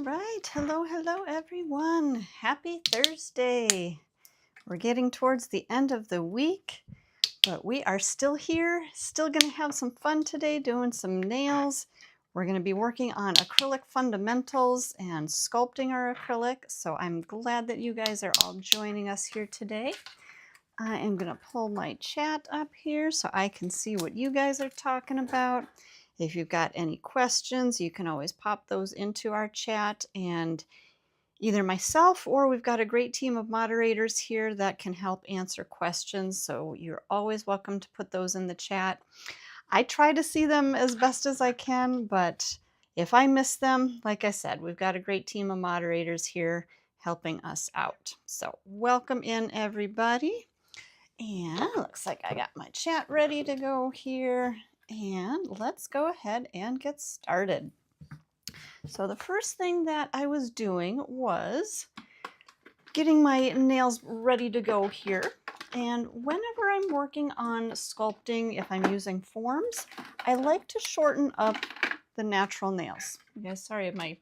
right. Hello, everyone. Happy Thursday. We're getting towards the end of the week, but we are still here, still going to have some fun today doing some nails. We're going to be working on acrylic fundamentals and sculpting our acrylic, so I'm glad that you guys are all joining us here today. I am going to pull my chat up here so I can see what you guys are talking about. If you've got any questions, you can always pop those into our chat, and either myself or we've got a great team of moderators here that can help answer questions. So you're always welcome to put those in the chat. I try to see them as best as I can, but if I miss them, like I said, we've got a great team of moderators here helping us out. So welcome in, everybody. And looks like I got my chat ready to go here. And let's go ahead and get started. So the first thing that I was doing was getting my nails ready to go here. And whenever I'm working on sculpting, if I'm using forms, I like to shorten up the natural nails. You guys, sorry, my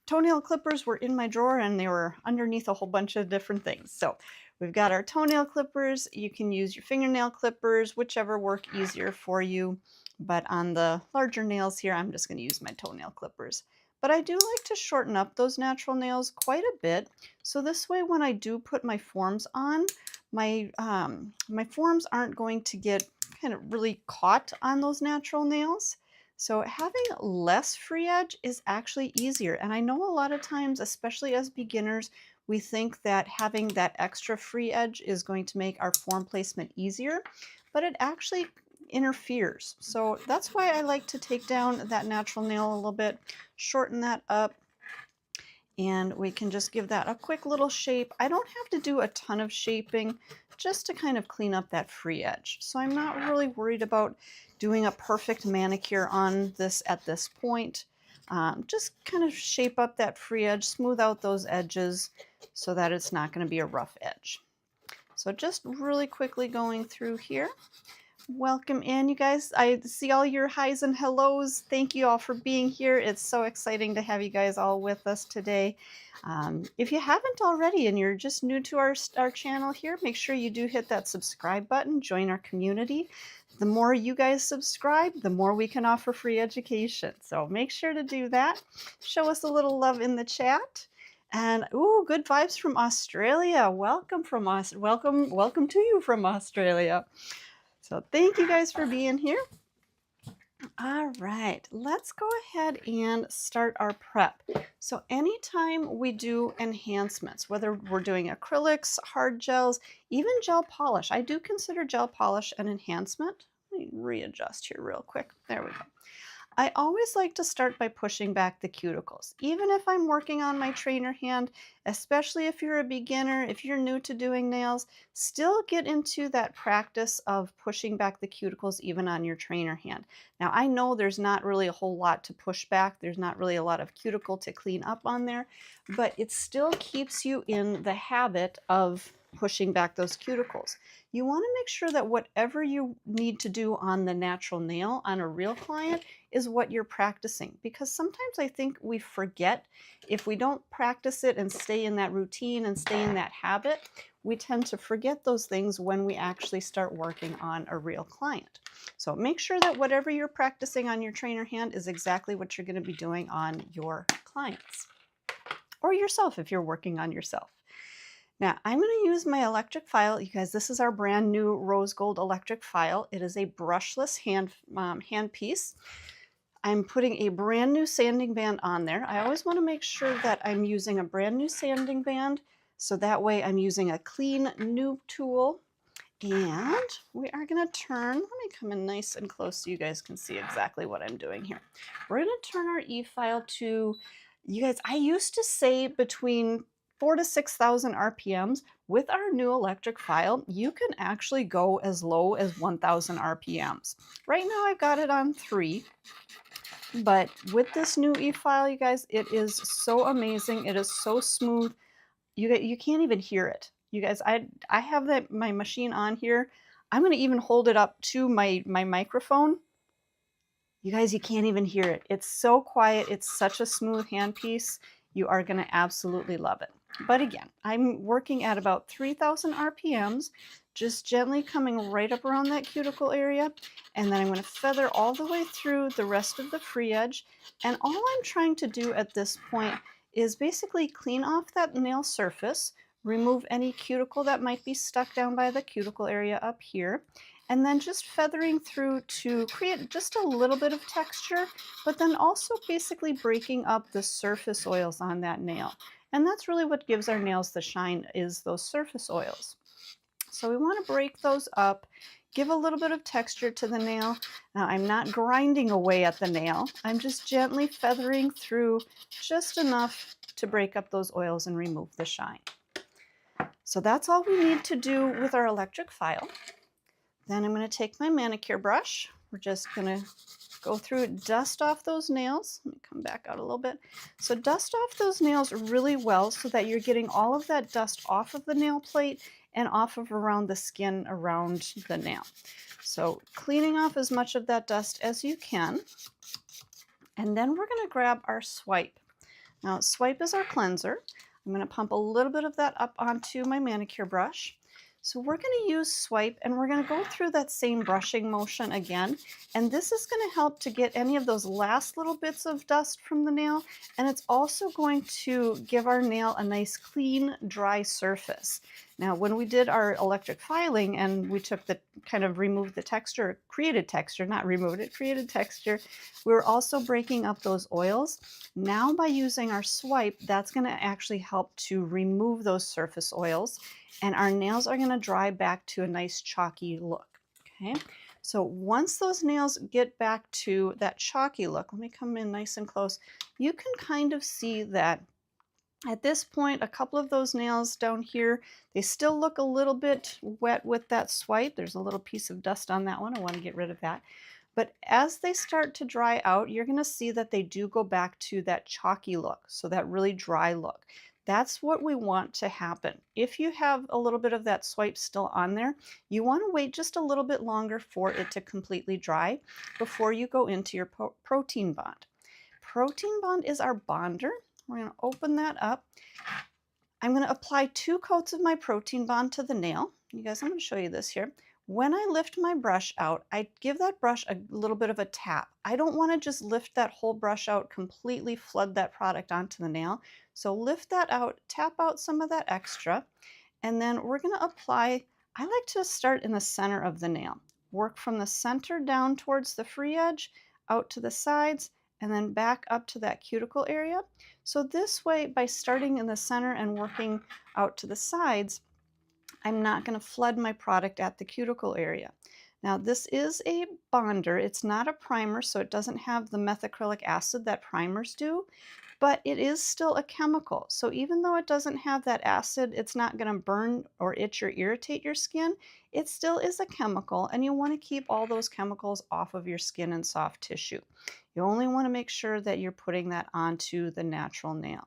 toenail clippers were in my drawer and they were underneath a whole bunch of different things. So we've got our toenail clippers. You can use your fingernail clippers, whichever work easier for you. But on the larger nails here, I'm just going to use my toenail clippers. But I do like to shorten up those natural nails quite a bit. So this way, when I do put my forms on, my forms aren't going to get kind of really caught on those natural nails. So having less free edge is actually easier. And I know a lot of times, especially as beginners, we think that having that extra free edge is going to make our form placement easier, but it actually interferes. So that's why I like to take down that natural nail a little bit, shorten that up, and we can just give that a quick little shape. I don't have to do a ton of shaping, just to kind of clean up that free edge. So I'm not really worried about doing a perfect manicure on this at this point. Just kind of shape up that free edge, smooth out those edges so that it's not going to be a rough edge. So just really quickly going through here. Welcome in, you guys. I see all your highs and hellos. Thank you all for being here. It's so exciting to have you guys all with us today. If you haven't already and you're just new to our channel here, make sure you do hit that subscribe button, join our community. The more you guys subscribe, the more we can offer free education. So make sure to do that. Show us a little love in the chat. And ooh, good vibes from Australia. Welcome from us. Welcome to you from Australia. So thank you guys for being here. All right, let's go ahead and start our prep. So anytime we do enhancements, whether we're doing acrylics, hard gels, even gel polish, I do consider gel polish an enhancement. Let me readjust here real quick. There we go. I always like to start by pushing back the cuticles. Even if I'm working on my trainer hand, especially if you're a beginner, if you're new to doing nails, still get into that practice of pushing back the cuticles even on your trainer hand. Now, I know there's not really a whole lot to push back. There's not really a lot of cuticle to clean up on there, but it still keeps you in the habit of pushing back those cuticles. You want to make sure that whatever you need to do on the natural nail on a real client is what you're practicing, because sometimes I think we forget, if we don't practice it and stay in that routine and stay in that habit, we tend to forget those things when we actually start working on a real client. So make sure that whatever you're practicing on your trainer hand is exactly what you're going to be doing on your clients or yourself if you're working on yourself. Now, I'm going to use my electric file. You guys, this is our brand new rose gold electric file. It is a brushless hand piece. I'm putting a brand new sanding band on there. I always want to make sure that I'm using a brand new sanding band, so that way I'm using a clean new tool. And we are going to turn, let me come in nice and close so you guys can see exactly what I'm doing here. We're going to turn our E-file to, you guys, I used to say between 4,000 to 6,000 RPMs. With our new electric file, you can actually go as low as 1,000 RPMs. Right now I've got it on 3, but with this new E-file, you guys, it is so amazing. It is so smooth. You can't even hear it. You guys, I have my machine on here. I'm going to even hold it up to my microphone. You guys, you can't even hear it. It's so quiet. It's such a smooth handpiece. you are going to absolutely love it. But again, I'm working at about 3,000 RPMs, just gently coming right up around that cuticle area, and then I'm going to feather all the way through the rest of the free edge. And all I'm trying to do at this point is basically clean off that nail surface, remove any cuticle that might be stuck down by the cuticle area up here, and then just feathering through to create just a little bit of texture, but then also basically breaking up the surface oils on that nail. And that's really what gives our nails the shine, is those surface oils. So we want to break those up, give a little bit of texture to the nail. Now I'm not grinding away at the nail, I'm just gently feathering through just enough to break up those oils and remove the shine. So that's all we need to do with our electric file. Then I'm going to take my manicure brush. We're just going to go through it, dust off those nails. Let me come back out a little bit. So dust off those nails really well so that you're getting all of that dust off of the nail plate and off of around the skin around the nail. So cleaning off as much of that dust as you can. And then we're going to grab our swipe. Now swipe is our cleanser. I'm going to pump a little bit of that up onto my manicure brush. So we're going to use swipe, and we're going to go through that same brushing motion again. And this is going to help to get any of those last little bits of dust from the nail. And it's also going to give our nail a nice, clean, dry surface. Now, when we did our electric filing and we took the kind of removed the texture, created texture, not removed it, created texture, we were also breaking up those oils. Now by using our swipe, that's going to actually help to remove those surface oils, and our nails are going to dry back to a nice chalky look. Okay, so once those nails get back to that chalky look, let me come in nice and close, you can kind of see that at this point, a couple of those nails down here, they still look a little bit wet with that swipe. There's a little piece of dust on that one. I want to get rid of that. But as they start to dry out, you're going to see that they do go back to that chalky look, so that really dry look. That's what we want to happen. If you have a little bit of that swipe still on there, you want to wait just a little bit longer for it to completely dry before you go into your protein bond. Protein bond is our bonder. We're going to open that up. I'm going to apply 2 coats of my protein bond to the nail. You guys, I'm going to show you this here. When I lift my brush out, I give that brush a little bit of a tap. I don't want to just lift that whole brush out, completely flood that product onto the nail. So lift that out, tap out some of that extra, and then we're going to apply, I like to start in the center of the nail. Work from the center down towards the free edge, out to the sides, and then back up to that cuticle area. So this way, by starting in the center and working out to the sides, I'm not going to flood my product at the cuticle area. Now this is a bonder, it's not a primer, so it doesn't have the methacrylic acid that primers do, but it is still a chemical. So even though it doesn't have that acid, it's not going to burn or itch or irritate your skin. It still is a chemical, and you want to keep all those chemicals off of your skin and soft tissue. You only want to make sure that you're putting that onto the natural nail.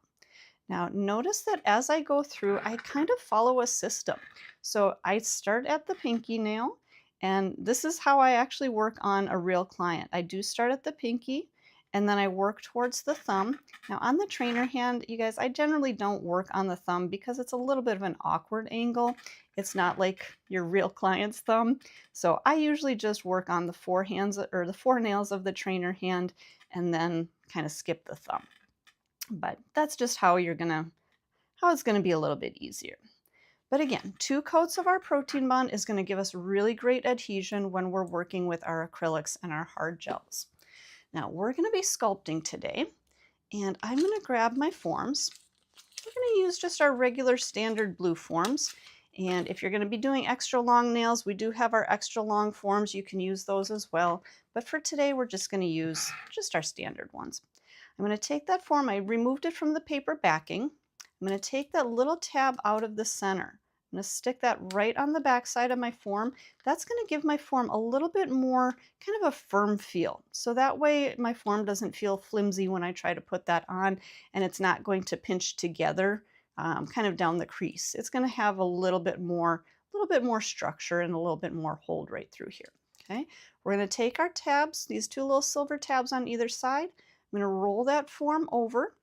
Now notice that as I go through, I kind of follow a system. So I start at the pinky nail, and this is how I actually work on a real client. I do start at the pinky, and then I work towards the thumb. Now on the trainer hand, you guys, I generally don't work on the thumb because it's a little bit of an awkward angle. It's not like your real client's thumb. So I usually just work on the 4 hands or the 4 nails of the trainer hand and then kind of skip the thumb. But that's just how it's gonna be a little bit easier. But again, 2 coats of our protein bond is gonna give us really great adhesion when we're working with our acrylics and our hard gels. Now we're gonna be sculpting today, and I'm gonna grab my forms. We're gonna use just our regular standard blue forms. And if you're gonna be doing extra long nails, we do have our extra long forms. You can use those as well. But for today, we're just gonna use just our standard ones. I'm going to take that form, I removed it from the paper backing. I'm going to take that little tab out of the center. I'm going to stick that right on the back side of my form. That's going to give my form a little bit more kind of a firm feel. So that way my form doesn't feel flimsy when I try to put that on, and it's not going to pinch together kind of down the crease. It's going to have a little bit more structure and a little bit more hold right through here. Okay, we're going to take our tabs, these 2 little silver tabs on either side. I'm going to roll that form over,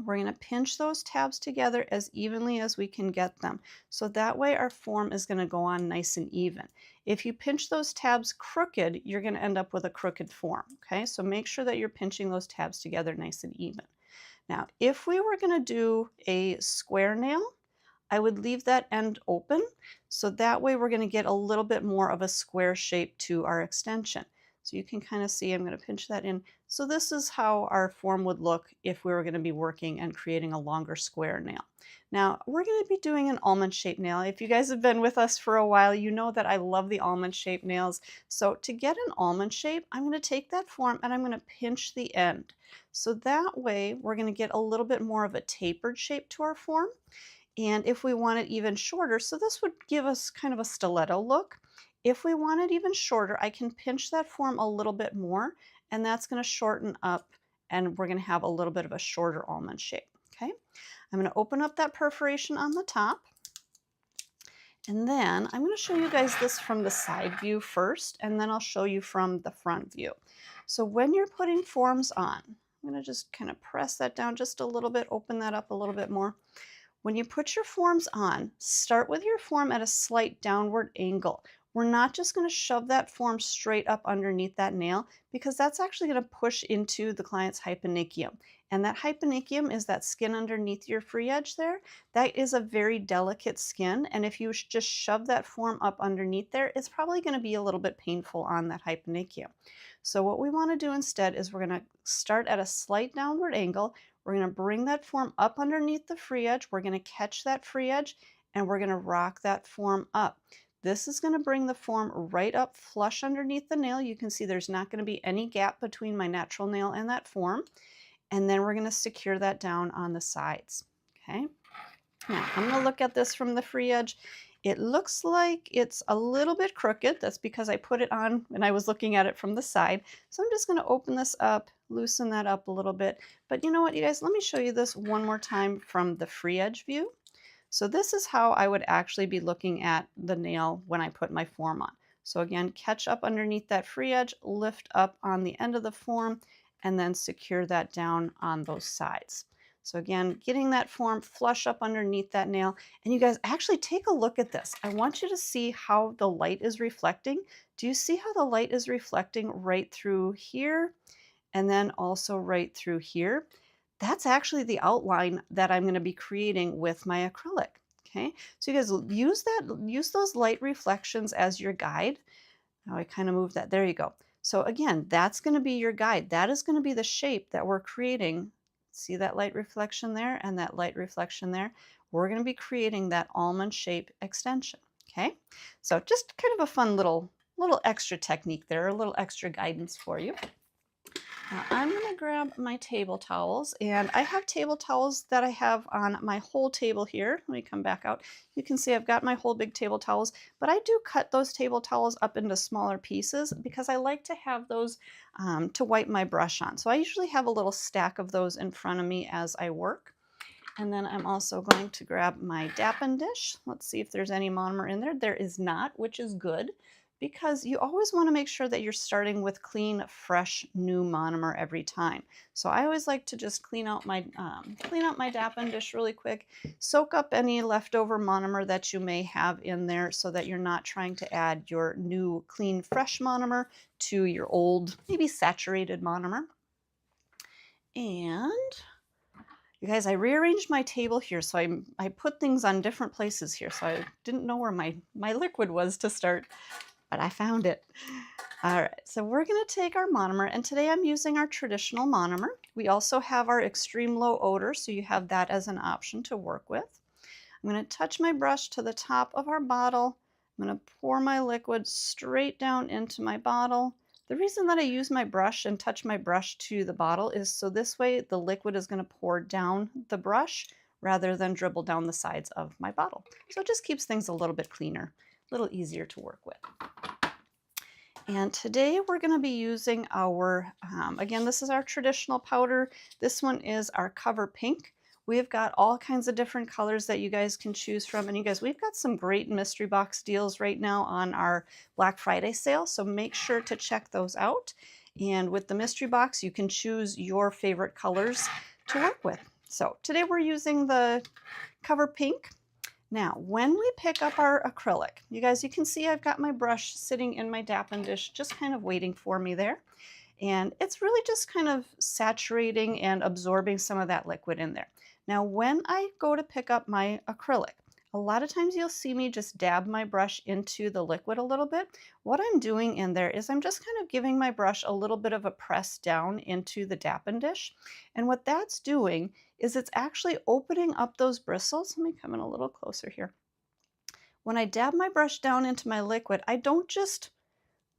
We're going to pinch those tabs together as evenly as we can get them. So that way our form is going to go on nice and even. If you pinch those tabs crooked, you're going to end up with a crooked form. Okay, so make sure that you're pinching those tabs together nice and even. Now, if we were going to do a square nail, I would leave that end open, so that way we're going to get a little bit more of a square shape to our extension. So you can kind of see, I'm going to pinch that in. So this is how our form would look if we were going to be working and creating a longer square nail. Now we're going to be doing an almond shaped nail. If you guys have been with us for a while, you know that I love the almond shaped nails. So to get an almond shape, I'm going to take that form and I'm going to pinch the end. So that way we're going to get a little bit more of a tapered shape to our form. And if we want it even shorter, so this would give us kind of a stiletto look. If we want it even shorter, I can pinch that form a little bit more, and that's going to shorten up, and we're going to have a little bit of a shorter almond shape. Okay, I'm going to open up that perforation on the top, and then I'm going to show you guys this from the side view first, and then I'll show you from the front view. So when you're putting forms on, I'm going to just kind of press that down just a little bit, open that up a little bit more. When you put your forms on, start with your form at a slight downward angle. We're not just going to shove that form straight up underneath that nail, because that's actually going to push into the client's hyponychium. And that hyponychium is that skin underneath your free edge there. That is a very delicate skin, and if you just shove that form up underneath there, it's probably going to be a little bit painful on that hyponychium. So what we want to do instead is we're going to start at a slight downward angle. We're going to bring that form up underneath the free edge. We're going to catch that free edge, and we're going to rock that form up. This is going to bring the form right up flush underneath the nail. You can see there's not going to be any gap between my natural nail and that form. And then we're going to secure that down on the sides. Okay. Now I'm going to look at this from the free edge. It looks like it's a little bit crooked. That's because I put it on and I was looking at it from the side. So I'm just going to open this up, loosen that up a little bit. But you know what, you guys, let me show you this one more time from the free edge view. So this is how I would actually be looking at the nail when I put my form on. So again, catch up underneath that free edge, lift up on the end of the form, and then secure that down on those sides. So again, getting that form flush up underneath that nail. And you guys actually take a look at this. I want you to see how the light is reflecting. Do you see how the light is reflecting right through here and then also right through here? That's actually the outline that I'm going to be creating with my acrylic. Okay, so you guys use those light reflections as your guide. Now I kind of move that. There you go. So again, that's going to be your guide. That is going to be the shape that we're creating. See that light reflection there and that light reflection there? We're going to be creating that almond shape extension. Okay, so just kind of a fun little extra technique there, a little extra guidance for you. Now I'm going to grab my table towels, and I have table towels that I have on my whole table here. Let me come back out. You can see I've got my whole big table towels, but I do cut those table towels up into smaller pieces because I like to have those to wipe my brush on. So I usually have a little stack of those in front of me as I work. And then I'm also going to grab my Dappen dish. Let's see if there's any monomer in there. There is not, which is good, because you always want to make sure that you're starting with clean, fresh, new monomer every time. So I always like to just clean out my Dappen dish really quick, soak up any leftover monomer that you may have in there so that you're not trying to add your new, clean, fresh monomer to your old, maybe saturated monomer. And you guys, I rearranged my table here, so I put things on different places here, so I didn't know where my liquid was to start, but I found it. All right, so we're going to take our monomer, and today I'm using our traditional monomer. We also have our extreme low odor, so you have that as an option to work with. I'm going to touch my brush to the top of our bottle. I'm going to pour my liquid straight down into my bottle. The reason that I use my brush and touch my brush to the bottle is so this way the liquid is going to pour down the brush rather than dribble down the sides of my bottle. So it just keeps things a little bit cleaner, a little easier to work with. And today we're going to be using our, again, this is our traditional powder. This one is our Cover Pink. We've got all kinds of different colors that you guys can choose from. And you guys, we've got some great mystery box deals right now on our Black Friday sale. So make sure to check those out. And with the mystery box, you can choose your favorite colors to work with. So today we're using the Cover Pink. Now, when we pick up our acrylic, you guys, you can see I've got my brush sitting in my Dappen dish, just kind of waiting for me there. And it's really just kind of saturating and absorbing some of that liquid in there. Now, when I go to pick up my acrylic, a lot of times you'll see me just dab my brush into the liquid a little bit. What I'm doing in there is I'm just kind of giving my brush a little bit of a press down into the Dappen dish. And what that's doing is it's actually opening up those bristles. Let me come in a little closer here. When I dab my brush down into my liquid, I don't just,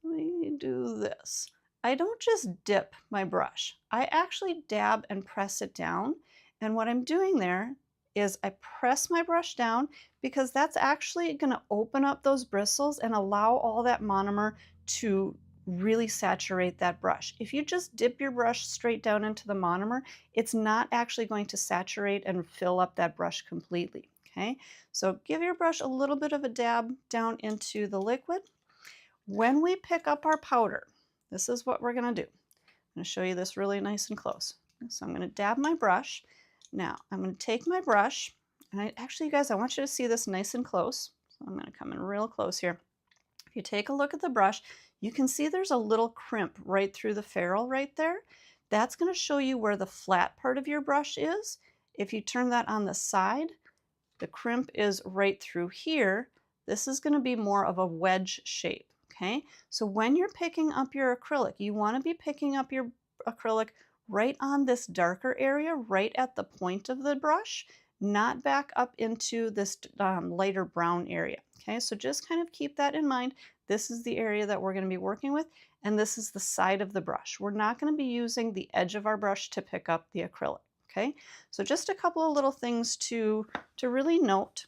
let me do this. I don't just dip my brush. I actually dab and press it down. And what I'm doing there is I press my brush down because that's actually going to open up those bristles and allow all that monomer to really saturate that brush. If you just dip your brush straight down into the monomer, it's not actually going to saturate and fill up that brush completely. Okay, so give your brush a little bit of a dab down into the liquid. When we pick up our powder, this is what we're going to do. I'm going to show you this really nice and close. So I'm going to dab my brush. Now I'm going to take my brush, and actually, you guys, I want you to see this nice and close. So I'm going to come in real close here. If you take a look at the brush, you can see there's a little crimp right through the ferrule right there. That's going to show you where the flat part of your brush is. If you turn that on the side, the crimp is right through here. This is going to be more of a wedge shape. Okay, so when you're picking up your acrylic, you want to be picking up your acrylic right on this darker area, right at the point of the brush, not back up into this lighter brown area. Okay, so just kind of keep that in mind. This is the area that we're going to be working with, and this is the side of the brush. We're not going to be using the edge of our brush to pick up the acrylic. Okay, so just a couple of little things to really note.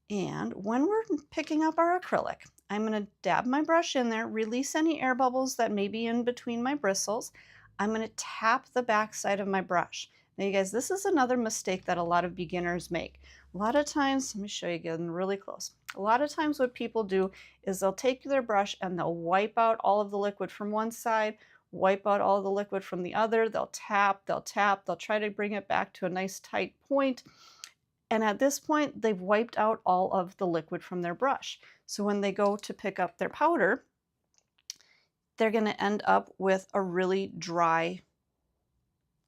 And when we're picking up our acrylic, I'm going to dab my brush in there, release any air bubbles that may be in between my bristles. I'm going to tap the back side of my brush. Now you guys, this is another mistake that a lot of beginners make. A lot of times, let me show you again really close. A lot of times what people do is they'll take their brush and they'll wipe out all of the liquid from one side, wipe out all the liquid from the other. They'll tap, they'll try to bring it back to a nice tight point. And at this point, they've wiped out all of the liquid from their brush. So when they go to pick up their powder, they're going to end up with a really dry,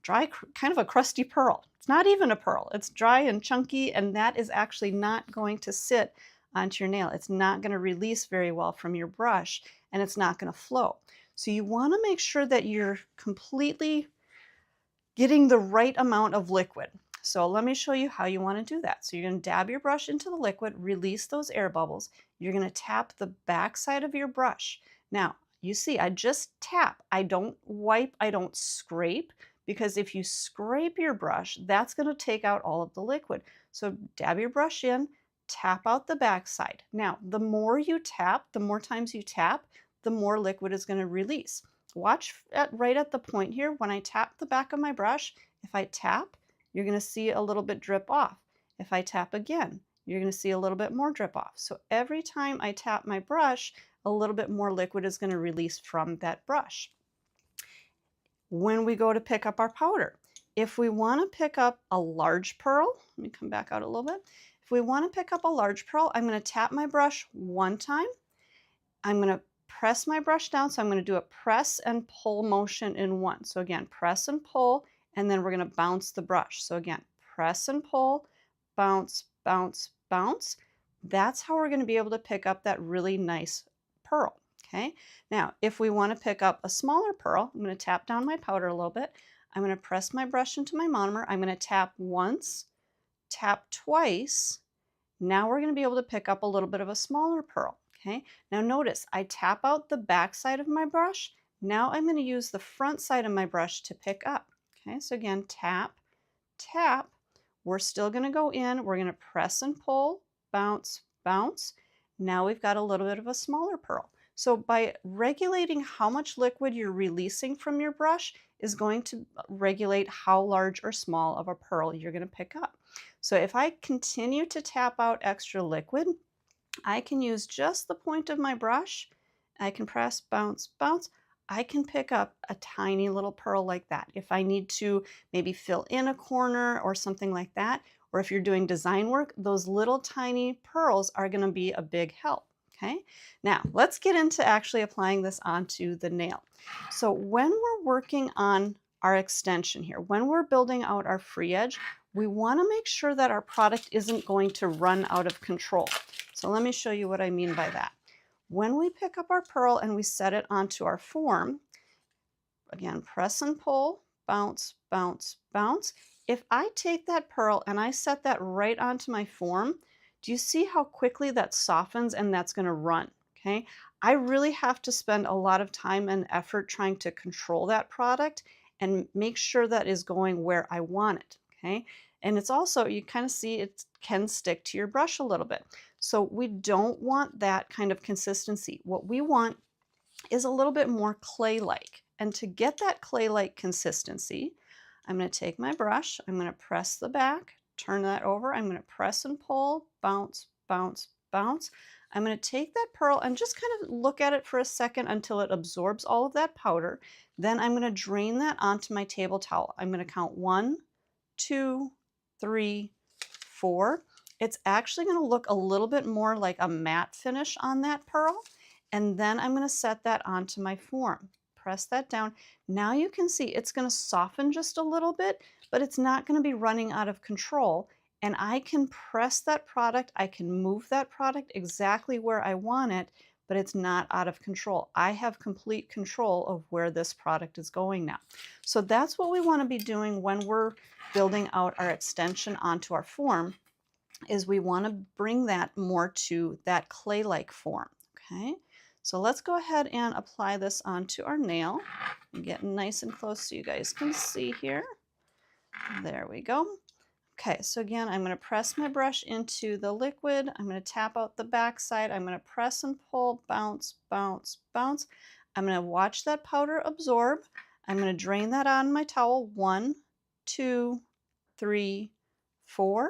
kind of a crusty pearl. It's not even a pearl. It's dry and chunky, and that is actually not going to sit onto your nail. It's not going to release very well from your brush, and it's not going to flow. So you want to make sure that you're completely getting the right amount of liquid. So let me show you how you want to do that. So you're going to dab your brush into the liquid, release those air bubbles. You're going to tap the back side of your brush. Now, you see, I just tap. I don't wipe, I don't scrape, because if you scrape your brush, that's going to take out all of the liquid. So dab your brush in, tap out the back side. Now, the more you tap, the more times you tap, the more liquid is going to release. Watch right at the point here. When I tap the back of my brush, if I tap, you're going to see a little bit drip off. If I tap again, you're going to see a little bit more drip off. So every time I tap my brush, a little bit more liquid is going to release from that brush. When we go to pick up our powder, if we want to pick up a large pearl, let me come back out a little bit. If we want to pick up a large pearl, I'm going to tap my brush one time. I'm going to press my brush down. So I'm going to do a press and pull motion in one. So again, press and pull, and then we're going to bounce the brush. So again, press and pull, bounce, bounce, bounce. That's how we're going to be able to pick up that really nice pearl. Okay. Now, if we want to pick up a smaller pearl, I'm going to tap down my powder a little bit. I'm going to press my brush into my monomer. I'm going to tap once, tap twice. Now we're going to be able to pick up a little bit of a smaller pearl. Okay. Now notice I tap out the back side of my brush. Now I'm going to use the front side of my brush to pick up. Okay, so again, tap, tap. We're still going to go in. We're going to press and pull, bounce, bounce. Now we've got a little bit of a smaller pearl. So by regulating how much liquid you're releasing from your brush is going to regulate how large or small of a pearl you're going to pick up. So if I continue to tap out extra liquid, I can use just the point of my brush. I can press, bounce, bounce. I can pick up a tiny little pearl like that. If I need to maybe fill in a corner or something like that, or if you're doing design work, those little tiny pearls are going to be a big help. Okay, now let's get into actually applying this onto the nail. So when we're working on our extension here, when we're building out our free edge, we want to make sure that our product isn't going to run out of control. So let me show you what I mean by that. When we pick up our pearl and we set it onto our form, again, press and pull, bounce, bounce, bounce. If I take that pearl and I set that right onto my form, do you see how quickly that softens and that's going to run? Okay, I really have to spend a lot of time and effort trying to control that product and make sure that is going where I want it. Okay, and it's also, you kind of see it can stick to your brush a little bit. So we don't want that kind of consistency. What we want is a little bit more clay-like. And to get that clay-like consistency, I'm going to take my brush, I'm going to press the back, turn that over, I'm going to press and pull, bounce, bounce, bounce. I'm going to take that pearl and just kind of look at it for a second until it absorbs all of that powder. Then I'm going to drain that onto my table towel. I'm going to count 1, 2, 3, 4. It's actually going to look a little bit more like a matte finish on that pearl. And then I'm going to set that onto my form. Press that down. Now you can see it's going to soften just a little bit, but it's not going to be running out of control. And I can press that product, I can move that product exactly where I want it, but it's not out of control. I have complete control of where this product is going now. So that's what we want to be doing when we're building out our extension onto our form, is we want to bring that more to that clay-like form. Okay, so let's go ahead and apply this onto our nail. I'm getting nice and close so you guys can see here. There we go. Okay, so again, I'm going to press my brush into the liquid. I'm going to tap out the back side. I'm going to press and pull, bounce, bounce, bounce. I'm going to watch that powder absorb. I'm going to drain that on my towel. 1, 2, 3, 4.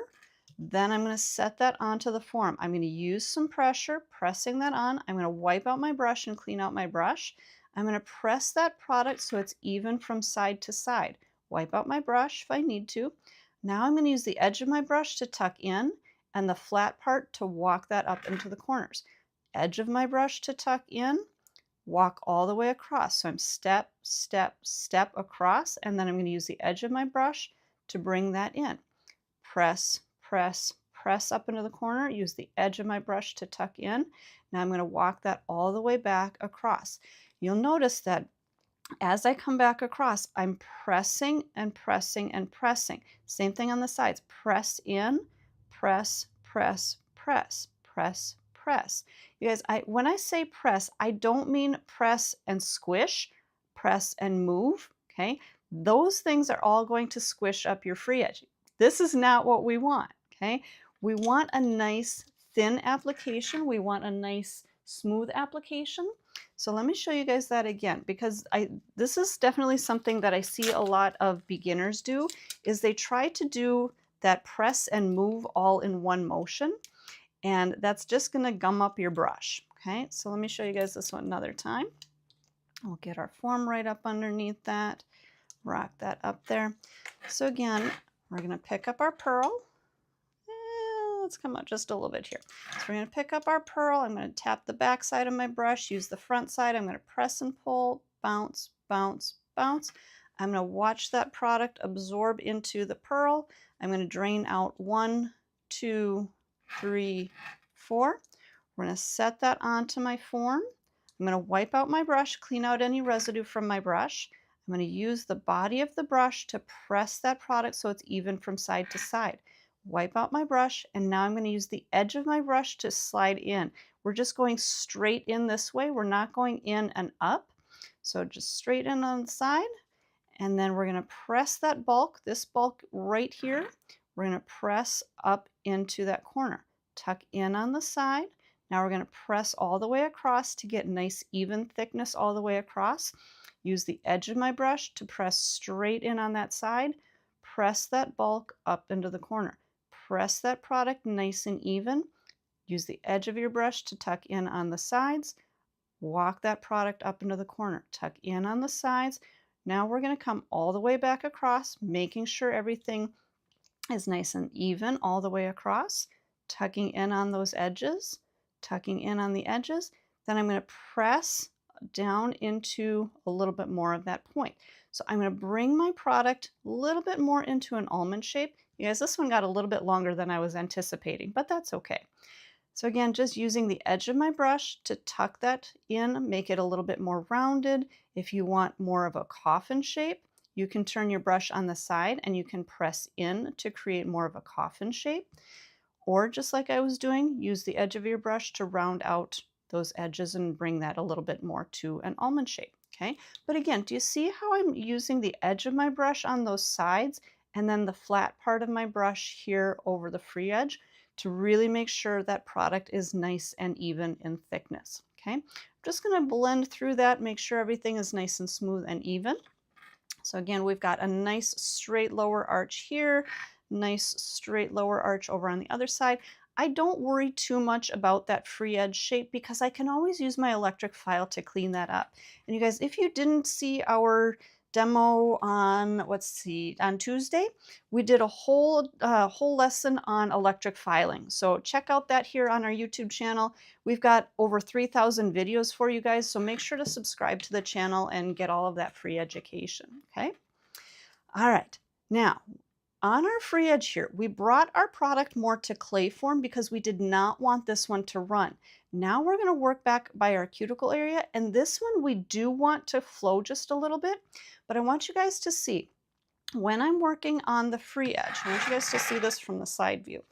Then I'm going to set that onto the form. I'm going to use some pressure, pressing that on. I'm going to wipe out my brush and clean out my brush. I'm going to press that product so it's even from side to side. Wipe out my brush if I need to. Now I'm going to use the edge of my brush to tuck in and the flat part to walk that up into the corners. Edge of my brush to tuck in, walk all the way across. So I'm step, step, step across, and then I'm going to use the edge of my brush to bring that in. Press, press, press up into the corner, use the edge of my brush to tuck in. Now I'm going to walk that all the way back across. You'll notice that as I come back across, I'm pressing and pressing and pressing. Same thing on the sides. Press in, press, press, press, press, press. You guys, when I say press, I don't mean press and squish, press and move, okay? Those things are all going to squish up your free edge. This is not what we want, okay? We want a nice thin application. We want a nice smooth application. So let me show you guys that again, because this is definitely something that I see a lot of beginners do, is they try to do that press and move all in one motion, and that's just going to gum up your brush. Okay, so let me show you guys this one another time. We'll get our form right up underneath that, rock that up there. So again, we're going to pick up our pearl. Let's come out just a little bit here. So we're going to pick up our pearl. I'm going to tap the back side of my brush, use the front side. I'm going to press and pull, bounce, bounce, bounce. I'm going to watch that product absorb into the pearl. I'm going to drain out 1, 2, 3, 4. We're going to set that onto my form. I'm going to wipe out my brush, clean out any residue from my brush. I'm going to use the body of the brush to press that product so it's even from side to side. Wipe out my brush, and now I'm going to use the edge of my brush to slide in. We're just going straight in this way. We're not going in and up. So just straight in on the side, and then we're going to press that bulk, this bulk right here. We're going to press up into that corner. Tuck in on the side. Now we're going to press all the way across to get nice even thickness all the way across. Use the edge of my brush to press straight in on that side. Press that bulk up into the corner. Press that product nice and even. Use the edge of your brush to tuck in on the sides. walk that product up into the corner, tuck in on the sides. Now we're going to come all the way back across, making sure everything is nice and even all the way across, tucking in on those edges, tucking in on the edges. Then I'm going to press down into a little bit more of that point. So I'm going to bring my product a little bit more into an almond shape. You guys, this one got a little bit longer than I was anticipating, but that's okay. So again, just using the edge of my brush to tuck that in, make it a little bit more rounded. If you want more of a coffin shape, you can turn your brush on the side and you can press in to create more of a coffin shape. Or just like I was doing, use the edge of your brush to round out those edges and bring that a little bit more to an almond shape. Okay, but again, do you see how I'm using the edge of my brush on those sides and then the flat part of my brush here over the free edge to really make sure that product is nice and even in thickness? Okay, I'm just going to blend through that, make sure everything is nice and smooth and even. So again, we've got a nice straight lower arch here, nice straight lower arch over on the other side. I don't worry too much about that free edge shape because I can always use my electric file to clean that up. And you guys, if you didn't see our demo on, on Tuesday, we did a whole lesson on electric filing. So check out that here on our YouTube channel. We've got over 3,000 videos for you guys, so make sure to subscribe to the channel and get all of that free education, okay? All right, now, on our free edge here, we brought our product more to clay form because we did not want this one to run. Now we're going to work back by our cuticle area, and this one we do want to flow just a little bit, but I want you guys to see, when I'm working on the free edge, I want you guys to see this from the side view.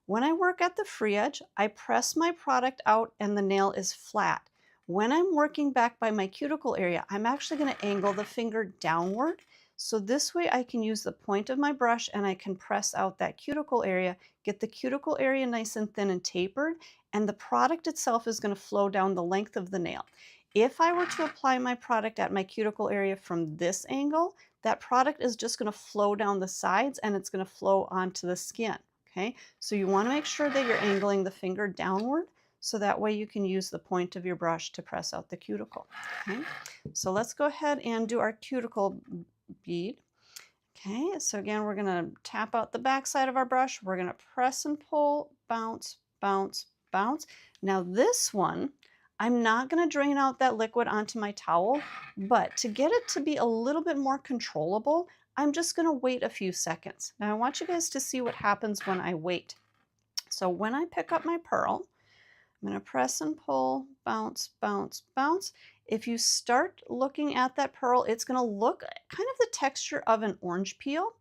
When I work at the free edge, I press my product out and the nail is flat. When I'm working back by my cuticle area, I'm actually going to angle the finger downward. So this way I can use the point of my brush and I can press out that cuticle area, get the cuticle area nice and thin and tapered, and the product itself is going to flow down the length of the nail. If I were to apply my product at my cuticle area from this angle, that product is just going to flow down the sides and it's going to flow onto the skin. Okay, so you want to make sure that you're angling the finger downward so that way you can use the point of your brush to press out the cuticle. Okay, so let's go ahead and do our cuticle bead. Okay, so again, we're going to tap out the back side of our brush. We're going to press and pull, bounce, bounce, bounce. Now this one, I'm not going to drain out that liquid onto my towel, but to get it to be a little bit more controllable, I'm just going to wait a few seconds. Now I want you guys to see what happens when I wait. So when I pick up my pearl, I'm going to press and pull, bounce, bounce, bounce. If you start looking at that pearl, it's going to look kind of the texture of an orange peel.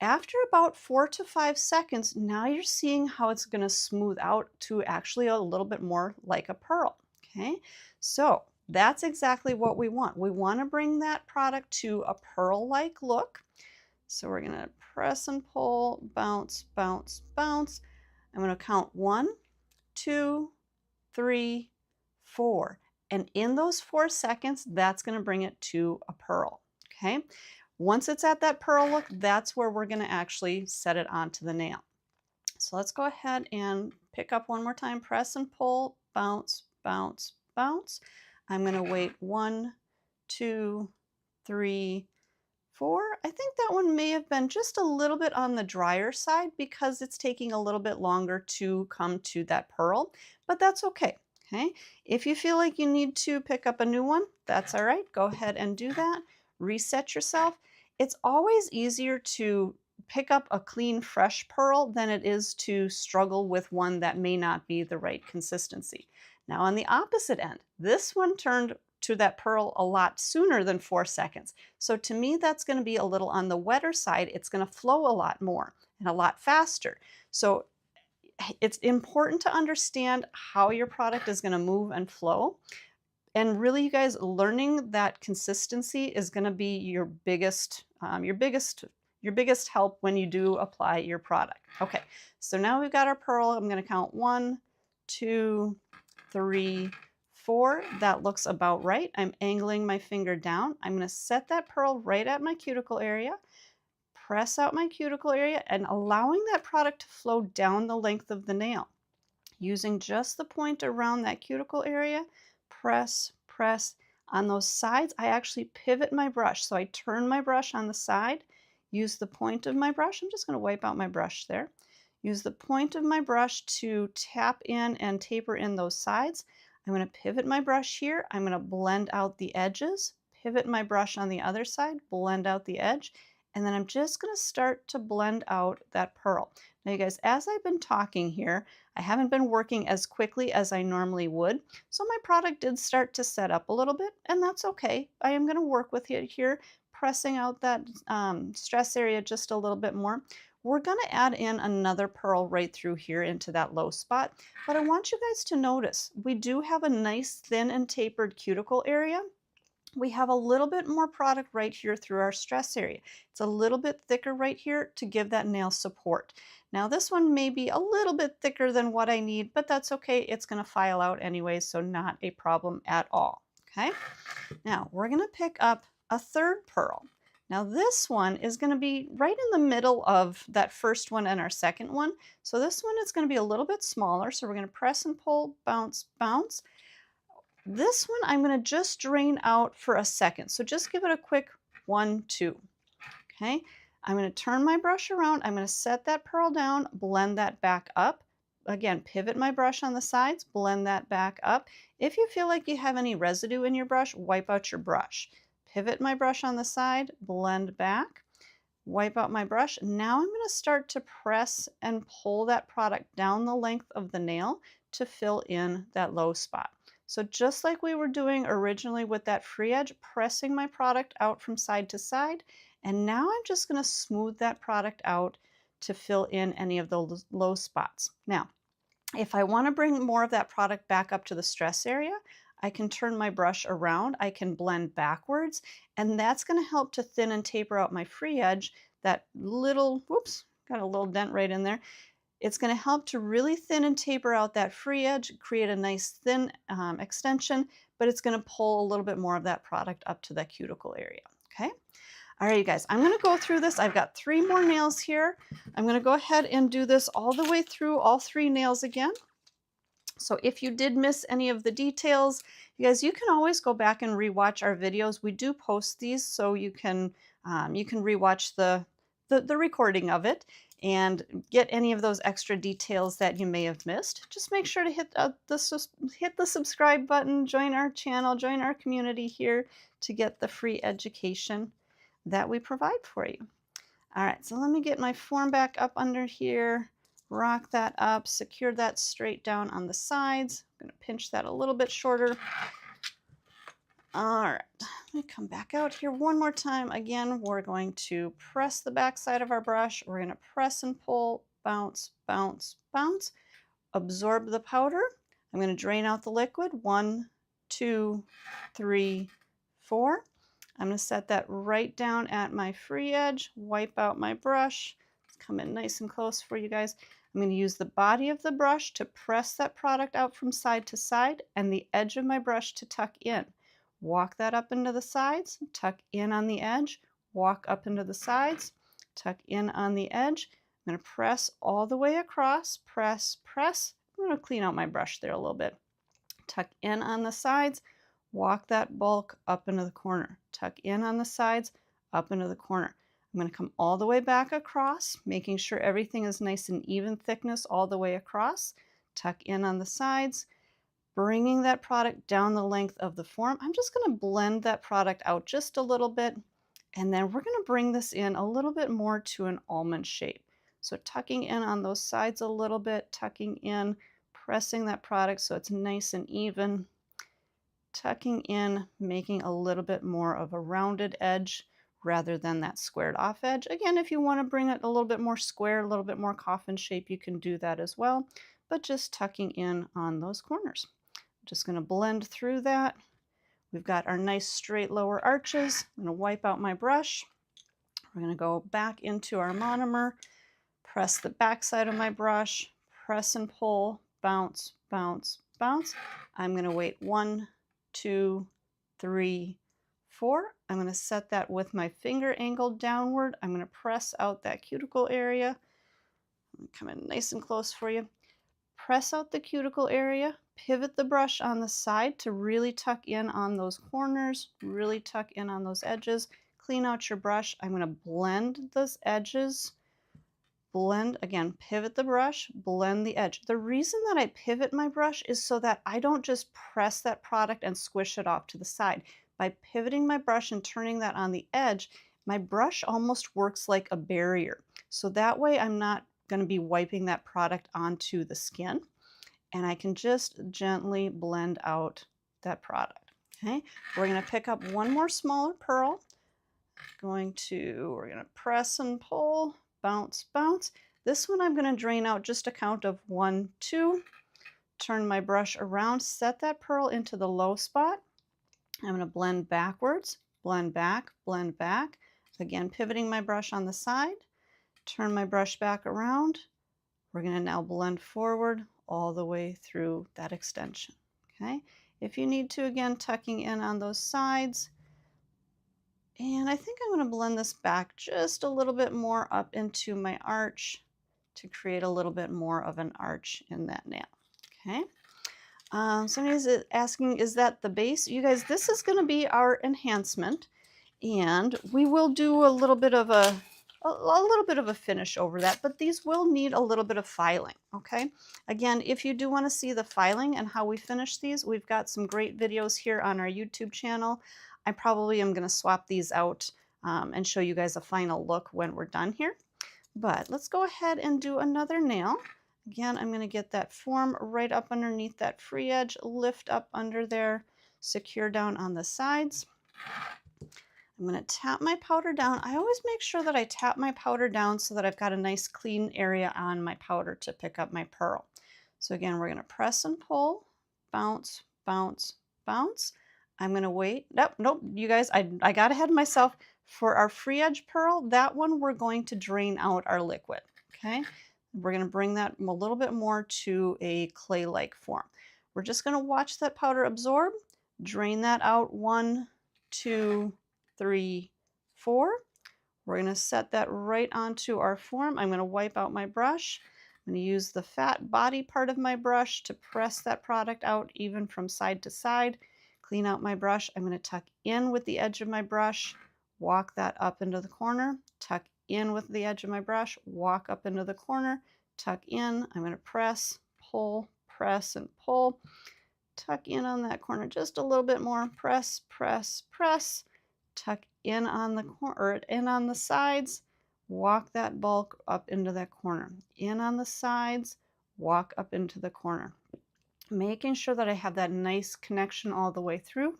After about 4 to 5 seconds, now you're seeing how it's going to smooth out to actually a little bit more like a pearl. Okay, so that's exactly what we want. We want to bring that product to a pearl-like look. So we're going to press and pull, bounce, bounce, bounce. I'm going to count 1, 2, 3, 4. And in those 4 seconds, that's going to bring it to a pearl. Okay. Once it's at that pearl look, that's where we're going to actually set it onto the nail. So let's go ahead and pick up one more time, press and pull, bounce, bounce, bounce. I'm going to wait 1, 2, 3, 4. I think that one may have been just a little bit on the drier side because it's taking a little bit longer to come to that pearl, but that's okay. Okay, if you feel like you need to pick up a new one, that's all right. Go ahead and do that. Reset yourself. It's always easier to pick up a clean, fresh pearl than it is to struggle with one that may not be the right consistency. Now on the opposite end, this one turned to that pearl a lot sooner than 4 seconds. So to me, that's going to be a little on the wetter side. It's going to flow a lot more and a lot faster. So it's important to understand how your product is going to move and flow. And really, you guys, learning that consistency is going to be your biggest help when you do apply your product. Okay, so now we've got our pearl. I'm going to count 1, 2, 3, 4. That looks about right. I'm angling my finger down. I'm going to set that pearl right at my cuticle area, press out my cuticle area, and allowing that product to flow down the length of the nail. Using just the point around that cuticle area, press, press. On those sides, I actually pivot my brush. So I turn my brush on the side, use the point of my brush. I'm just going to wipe out my brush there. Use the point of my brush to tap in and taper in those sides. I'm going to pivot my brush here. I'm going to blend out the edges, pivot my brush on the other side, blend out the edge, and then I'm just going to start to blend out that pearl. Now you guys, as I've been talking here, I haven't been working as quickly as I normally would, so my product did start to set up a little bit, and that's okay. I am going to work with it here, pressing out that stress area just a little bit more. We're going to add in another pearl right through here into that low spot, but I want you guys to notice we do have a nice thin and tapered cuticle area. We have a little bit more product right here through our stress area. It's a little bit thicker right here to give that nail support. Now this one may be a little bit thicker than what I need, but that's okay. It's going to file out anyway, so not a problem at all. Okay. Now we're going to pick up a third pearl. Now this one is going to be right in the middle of that first one and our second one. So this one is going to be a little bit smaller. So we're going to press and pull, bounce, bounce. This one I'm going to just drain out for a second. So just give it a quick 1, 2. Okay. I'm going to turn my brush around. I'm going to set that pearl down, blend that back up. Again, pivot my brush on the sides, blend that back up. If you feel like you have any residue in your brush, wipe out your brush. Pivot my brush on the side, blend back, wipe out my brush. Now I'm going to start to press and pull that product down the length of the nail to fill in that low spot. So just like we were doing originally with that free edge, pressing my product out from side to side. And now I'm just going to smooth that product out to fill in any of the low spots. Now, if I want to bring more of that product back up to the stress area, I can turn my brush around, I can blend backwards, and that's going to help to thin and taper out my free edge. That little, whoops, got a little dent right in there. It's going to help to really thin and taper out that free edge, create a nice thin extension, but it's going to pull a little bit more of that product up to that cuticle area. Okay. All right, you guys, I'm going to go through this. I've got 3 more nails here. I'm going to go ahead and do this all the way through all 3 nails again. So if you did miss any of the details, you guys, you can always go back and rewatch our videos. We do post these, so you can rewatch the recording of it and get any of those extra details that you may have missed. Just make sure to hit the subscribe button, join our channel, join our community here to get the free education that we provide for you. All right, so let me get my form back up under here, rock that up, secure that straight down on the sides. I'm going to pinch that a little bit shorter. All right, let me come back out here one more time. Again, we're going to press the back side of our brush. We're going to press and pull, bounce, bounce, bounce, absorb the powder. I'm going to drain out the liquid. 1, 2, 3, 4. I'm going to set that right down at my free edge, wipe out my brush. Let's come in nice and close for you guys. I'm going to use the body of the brush to press that product out from side to side and the edge of my brush to tuck in. Walk that up into the sides, tuck in on the edge, walk up into the sides, tuck in on the edge. I'm going to press all the way across, press, press. I'm going to clean out my brush there a little bit. Tuck in on the sides, walk that bulk up into the corner. Tuck in on the sides, up into the corner. I'm going to come all the way back across, making sure everything is nice and even thickness all the way across. Tuck in on the sides, bringing that product down the length of the form. I'm just going to blend that product out just a little bit, and then we're going to bring this in a little bit more to an almond shape. So tucking in on those sides a little bit, tucking in, pressing that product so it's nice and even, tucking in, making a little bit more of a rounded edge rather than that squared off edge. Again, if you want to bring it a little bit more square, a little bit more coffin shape, you can do that as well, but just tucking in on those corners. Just going to blend through that. We've got our nice straight lower arches. I'm going to wipe out my brush. We're going to go back into our monomer, press the back side of my brush, press and pull, bounce, bounce, bounce. I'm going to wait 1, 2, 3, 4. I'm going to set that with my finger angled downward. I'm going to press out that cuticle area. I'm going to come in nice and close for you. Press out the cuticle area, pivot the brush on the side to really tuck in on those corners, really tuck in on those edges. Clean out your brush. I'm going to blend those edges. Blend, again, pivot the brush, blend the edge. The reason that I pivot my brush is so that I don't just press that product and squish it off to the side. By pivoting my brush and turning that on the edge, my brush almost works like a barrier. So that way I'm not going to be wiping that product onto the skin, and I can just gently blend out that product. Okay, we're going to pick up one more smaller pearl. We're going to press and pull, bounce, bounce. This one I'm going to drain out just a count of 1, 2. Turn my brush around, set that pearl into the low spot. I'm going to blend backwards, blend back, blend back. Again, pivoting my brush on the side. Turn my brush back around. We're going to now blend forward all the way through that extension. Okay, if you need to, again, tucking in on those sides. And I think I'm going to blend this back just a little bit more up into my arch to create a little bit more of an arch in that nail. Okay. Somebody's asking, is that the base? You guys, this is going to be our enhancement, and we will do a little bit of a finish over that, but these will need a little bit of filing. Okay. Again, if you do want to see the filing and how we finish these, we've got some great videos here on our YouTube channel. I probably am going to swap these out and show you guys a final look when we're done here. But let's go ahead and do another nail. Again, I'm going to get that form right up underneath that free edge, lift up under there, secure down on the sides. I'm going to tap my powder down. I always make sure that I tap my powder down so that I've got a nice clean area on my powder to pick up my pearl. So again, we're going to press and pull, bounce, bounce, bounce. I'm going to wait. Nope, you guys, I got ahead of myself. For our free edge pearl, that one we're going to drain out our liquid. Okay, we're going to bring that a little bit more to a clay-like form. We're just going to watch that powder absorb, drain that out. 1, 2, 3, 4. We're going to set that right onto our form. I'm going to wipe out my brush. I'm going to use the fat body part of my brush to press that product out even from side to side. Clean out my brush. I'm going to tuck in with the edge of my brush, walk that up into the corner, tuck in with the edge of my brush, walk up into the corner, tuck in. I'm going to press, and pull, tuck in on that corner just a little bit more, press, press, press, tuck in on the corner, or in on the sides, walk that bulk up into that corner, in on the sides, walk up into the corner. Making sure that I have that nice connection all the way through.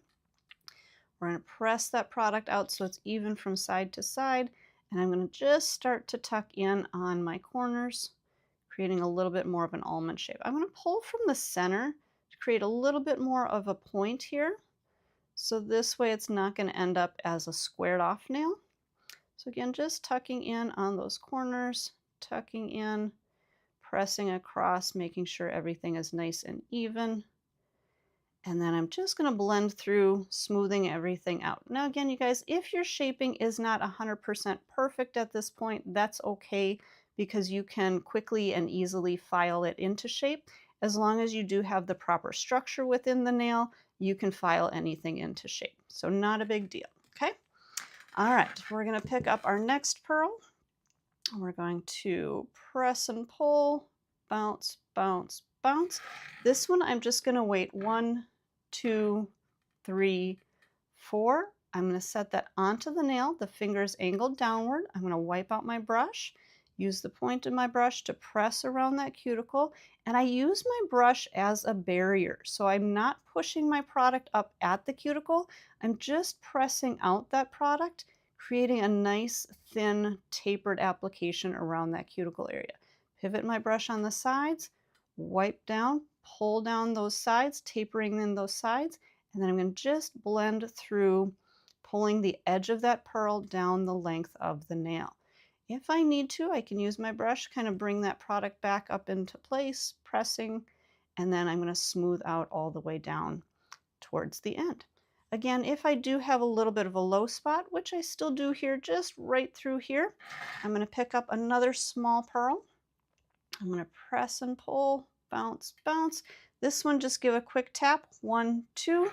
We're going to press that product out so it's even from side to side, and I'm going to just start to tuck in on my corners, creating a little bit more of an almond shape. I'm going to pull from the center to create a little bit more of a point here, so this way it's not going to end up as a squared off nail. So again, just tucking in on those corners, tucking in, pressing across, making sure everything is nice and even. And then I'm just going to blend through, smoothing everything out. Now again, you guys, if your shaping is not 100% perfect at this point, that's okay, because you can quickly and easily file it into shape. As long as you do have the proper structure within the nail, you can file anything into shape. So not a big deal, okay? All right, we're going to pick up our next pearl. We're going to press and pull, bounce, bounce, bounce. This one I'm just going to wait 1, 2, 3, 4. I'm going to set that onto the nail, the fingers angled downward. I'm going to wipe out my brush, use the point of my brush to press around that cuticle, and I use my brush as a barrier. So I'm not pushing my product up at the cuticle, I'm just pressing out that product, creating a nice thin tapered application around that cuticle area. Pivot my brush on the sides, wipe down, pull down those sides, tapering in those sides, and then I'm going to just blend through, pulling the edge of that pearl down the length of the nail. If I need to, I can use my brush, kind of bring that product back up into place, pressing, and then I'm going to smooth out all the way down towards the end. Again, if I do have a little bit of a low spot, which I still do here, just right through here, I'm going to pick up another small pearl. I'm going to press and pull, bounce, bounce. This one, just give a quick tap, 1, 2,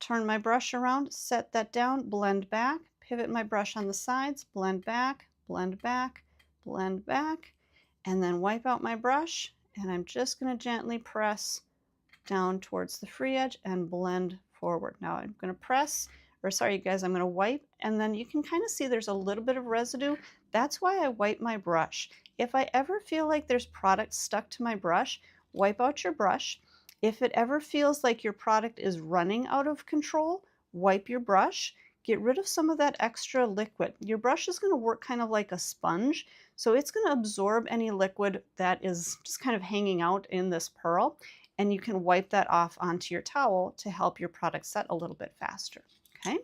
turn my brush around, set that down, blend back, pivot my brush on the sides, blend back, blend back, blend back, and then wipe out my brush, and I'm just going to gently press down towards the free edge and blend forward. Now I'm going to press, or sorry you guys, I'm going to wipe, and then you can kind of see there's a little bit of residue. That's why I wipe my brush. If I ever feel like there's product stuck to my brush, wipe out your brush. If it ever feels like your product is running out of control, wipe your brush. Get rid of some of that extra liquid. Your brush is going to work kind of like a sponge, so it's going to absorb any liquid that is just kind of hanging out in this pearl, and you can wipe that off onto your towel to help your product set a little bit faster. Okay.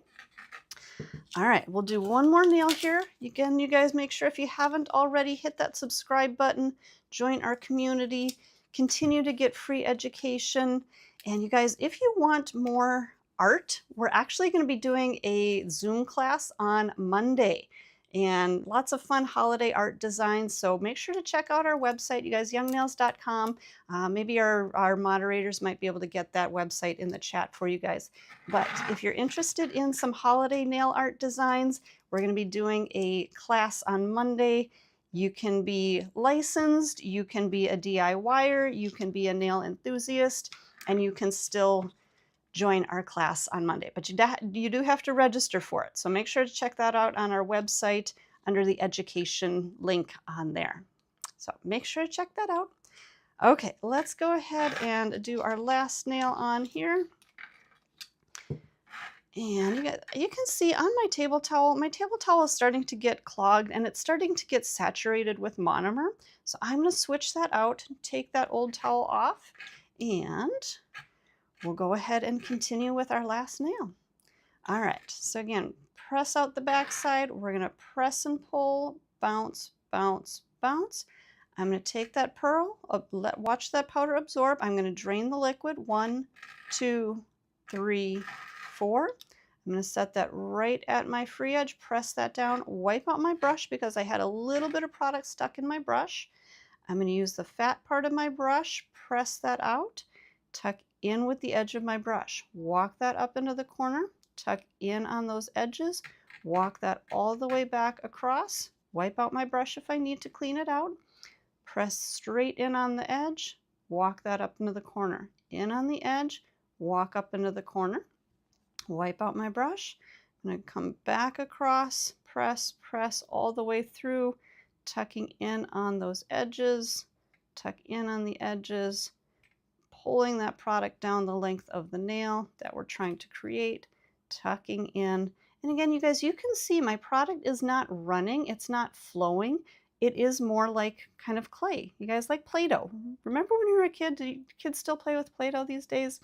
All right, we'll do one more nail here. Again, you guys make sure if you haven't already, hit that subscribe button, join our community, continue to get free education. And you guys, if you want more art, we're actually going to be doing a Zoom class on Monday, and lots of fun holiday art designs. So make sure to check out our website, you guys, youngnails.com. Maybe our moderators might be able to get that website in the chat for you guys. But if you're interested in some holiday nail art designs, we're going to be doing a class on Monday. You can be licensed, you can be a DIYer, you can be a nail enthusiast, and you can still join our class on Monday. But you do have to register for it. So make sure to check that out on our website under the education link on there. So make sure to check that out. Okay, let's go ahead and do our last nail on here. And you can see on my table towel is starting to get clogged and it's starting to get saturated with monomer. So I'm going to switch that out, take that old towel off, and we'll go ahead and continue with our last nail. All right, so again, press out the back side. We're going to press and pull, bounce, bounce, bounce. I'm going to take that pearl, watch that powder absorb. I'm going to drain the liquid. 1, 2, 3, 4. I'm going to set that right at my free edge, press that down, wipe out my brush because I had a little bit of product stuck in my brush. I'm going to use the fat part of my brush, press that out, tuck in with the edge of my brush, walk that up into the corner, tuck in on those edges, walk that all the way back across, wipe out my brush if I need to clean it out, press straight in on the edge, walk that up into the corner, in on the edge, walk up into the corner, wipe out my brush. I'm going to come back across, press, press all the way through, tucking in on those edges, tuck in on the edges, pulling that product down the length of the nail that we're trying to create, tucking in. And again, you guys, you can see my product is not running, it's not flowing. It is more like kind of clay. You guys like Play-Doh. Remember when you were a kid, do kids still play with Play-Doh these days?